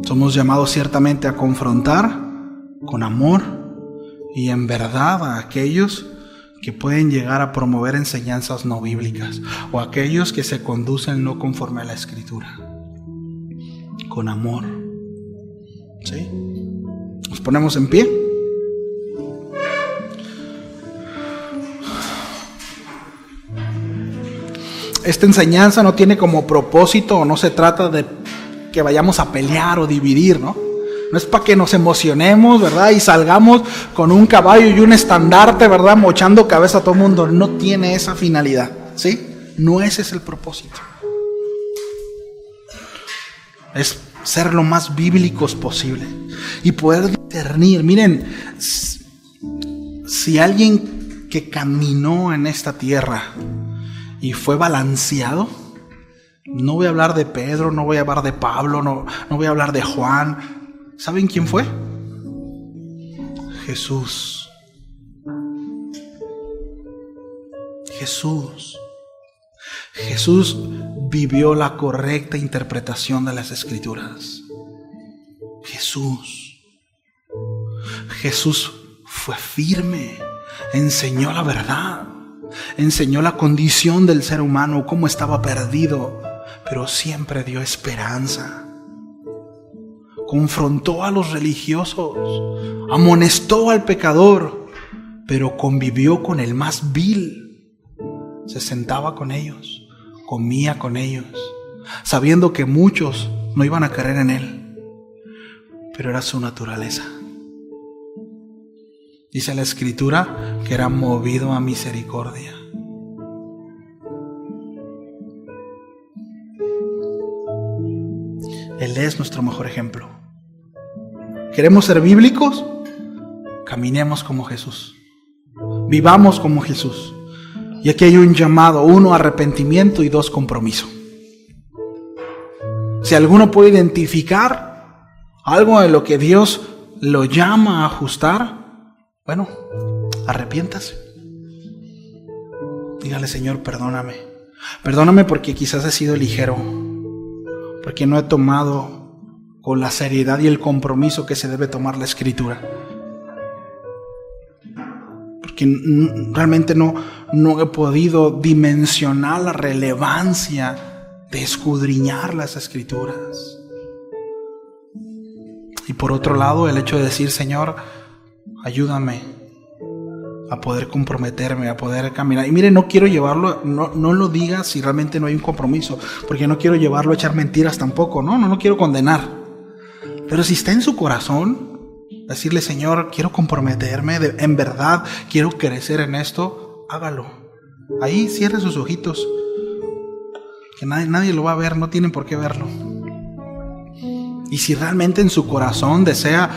Somos llamados ciertamente a confrontar con amor y en verdad a aquellos que pueden llegar a promover enseñanzas no bíblicas o aquellos que se conducen no conforme a la Escritura. Con amor. ¿Sí? Nos ponemos en pie. Esta enseñanza no tiene como propósito, o no se trata de que vayamos a pelear o dividir, ¿no? No es para que nos emocionemos, ¿verdad? Y salgamos con un caballo y un estandarte, ¿verdad? Mochando cabeza a todo el mundo. No tiene esa finalidad, ¿sí? No ese es el propósito. Es ser lo más bíblicos posible y poder discernir. Miren, si alguien que caminó en esta tierra y fue balanceado, no voy a hablar de Pedro, no voy a hablar de Pablo, no voy a hablar de Juan. ¿Saben quién fue? Jesús. Jesús vivió la correcta interpretación de las Escrituras. Jesús fue firme, enseñó la verdad. Enseñó la condición del ser humano, cómo estaba perdido, pero siempre dio esperanza. Confrontó a los religiosos, amonestó al pecador, pero convivió con el más vil. Se sentaba con ellos, comía con ellos, sabiendo que muchos no iban a creer en él, pero era su naturaleza. Dice la Escritura que era movido a misericordia. Él es nuestro mejor ejemplo. ¿Queremos ser bíblicos? Caminemos como Jesús. Vivamos como Jesús. Y aquí hay un llamado: 1, arrepentimiento, y 2, compromiso. Si alguno puede identificar algo de lo que Dios lo llama a ajustar, bueno, arrepiéntase. Dígale: Señor, perdóname. Perdóname porque quizás he sido ligero, porque no he tomado con la seriedad y el compromiso que se debe tomar la Escritura. realmente no he podido dimensionar la relevancia de escudriñar las Escrituras. Y por otro lado, el hecho de decir: Señor, ayúdame a poder comprometerme, a poder caminar. Y mire, no quiero llevarlo, no lo diga si realmente no hay un compromiso, porque no quiero llevarlo a echar mentiras tampoco, no quiero condenar. Pero si está en su corazón, decirle: Señor, quiero comprometerme, en verdad quiero crecer en esto, hágalo. Ahí cierre sus ojitos, que nadie lo va a ver, no tienen por qué verlo. Y si realmente en su corazón desea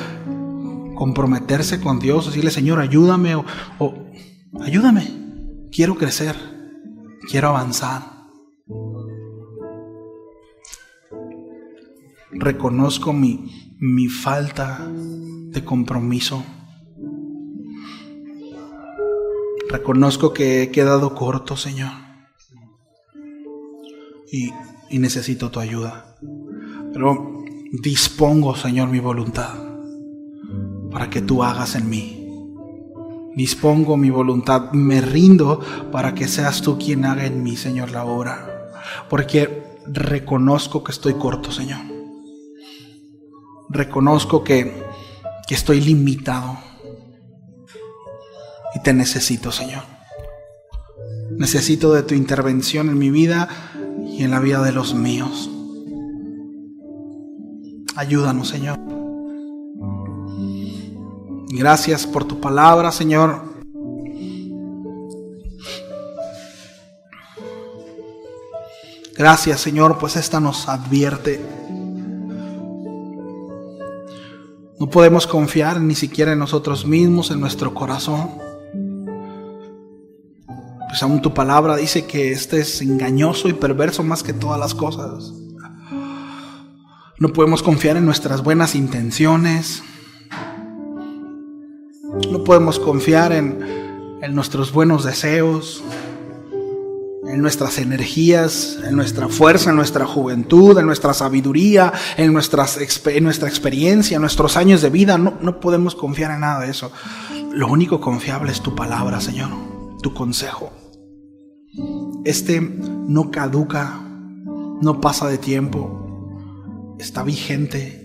comprometerse con Dios, decirle: Señor, ayúdame, o ayúdame, quiero crecer, quiero avanzar. Reconozco mi falta de compromiso. Reconozco que he quedado corto, Señor, y necesito tu ayuda. Pero dispongo, Señor, mi voluntad para que tú hagas en mí. Dispongo mi voluntad, me rindo para que seas tú quien haga en mí, Señor, la obra. Porque reconozco que estoy corto, Señor. Reconozco que estoy limitado. Y te necesito, Señor. Necesito de tu intervención en mi vida y en la vida de los míos. Ayúdanos, Señor. Gracias por tu palabra, Señor. Gracias, Señor, pues esta nos advierte. No podemos confiar ni siquiera en nosotros mismos, en nuestro corazón. Pues aún tu palabra dice que este es engañoso y perverso más que todas las cosas. No podemos confiar en nuestras buenas intenciones. No podemos confiar en nuestros buenos deseos, en nuestras energías, en nuestra fuerza, en nuestra juventud, en nuestra sabiduría, en nuestra experiencia, en nuestros años de vida. No podemos confiar en nada de eso. Lo único confiable es tu palabra, Señor, tu consejo. Este no caduca, no pasa de tiempo, está vigente.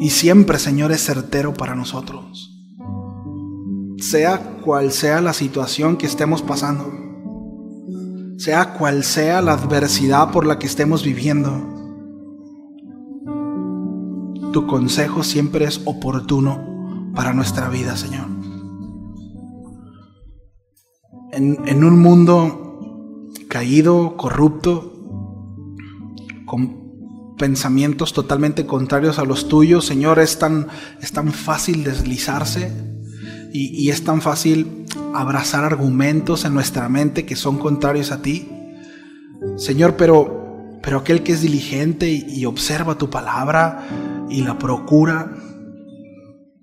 Y siempre, Señor, es certero para nosotros. Sea cual sea la situación que estemos pasando, sea cual sea la adversidad por la que estemos viviendo, tu consejo siempre es oportuno para nuestra vida, Señor. En un mundo caído, corrupto, con pensamientos totalmente contrarios a los tuyos, Señor, es tan fácil deslizarse y es tan fácil abrazar argumentos en nuestra mente que son contrarios a ti, Señor, pero aquel que es diligente y observa tu palabra y la procura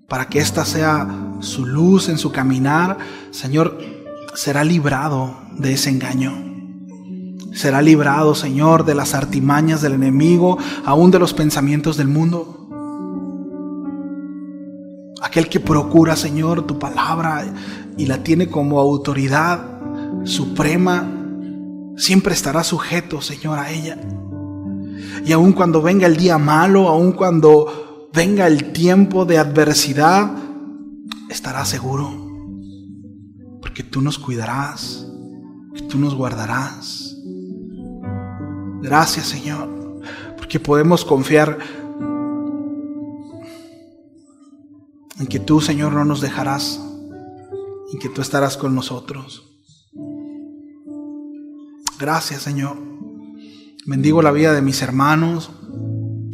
para que ésta sea su luz en su caminar, Señor, será librado de ese engaño. Será librado, Señor, de las artimañas del enemigo, aún de los pensamientos del mundo. Aquel que procura, Señor, tu palabra y la tiene como autoridad suprema, siempre estará sujeto, Señor, a ella. Y aun cuando venga el día malo, aun cuando venga el tiempo de adversidad, estará seguro. Porque tú nos cuidarás, que tú nos guardarás. Gracias, Señor, porque podemos confiar en que tú, Señor, no nos dejarás, en que tú estarás con nosotros. Gracias, Señor. Bendigo la vida de mis hermanos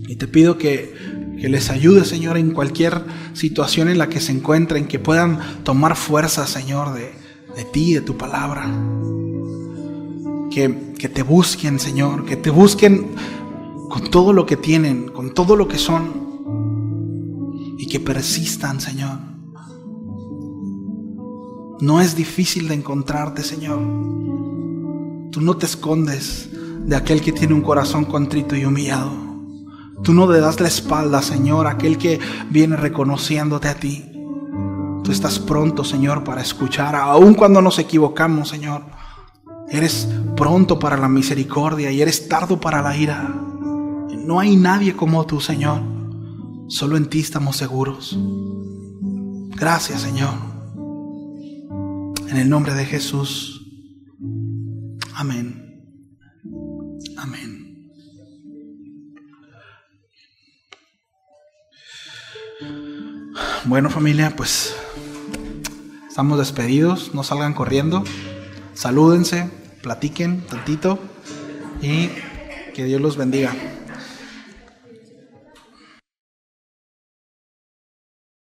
y te pido que les ayudes, Señor, en cualquier situación en la que se encuentren, que puedan tomar fuerza, Señor, de ti, de tu palabra. Que te busquen, Señor, que te busquen con todo lo que tienen, con todo lo que son, y que persistan, Señor. No es difícil de encontrarte, Señor. Tú no te escondes de aquel que tiene un corazón contrito y humillado. Tú no le das la espalda, Señor, a aquel que viene reconociéndote a ti. Tú estás pronto, Señor, para escuchar, aun cuando nos equivocamos, Señor. Eres pronto para la misericordia y eres tardo para la ira. No hay nadie como tú, Señor. Solo en ti estamos seguros. Gracias, Señor. En el nombre de Jesús. Amén. Amén. Bueno, familia, pues estamos despedidos. No salgan corriendo. Salúdense, platiquen tantito y que Dios los bendiga.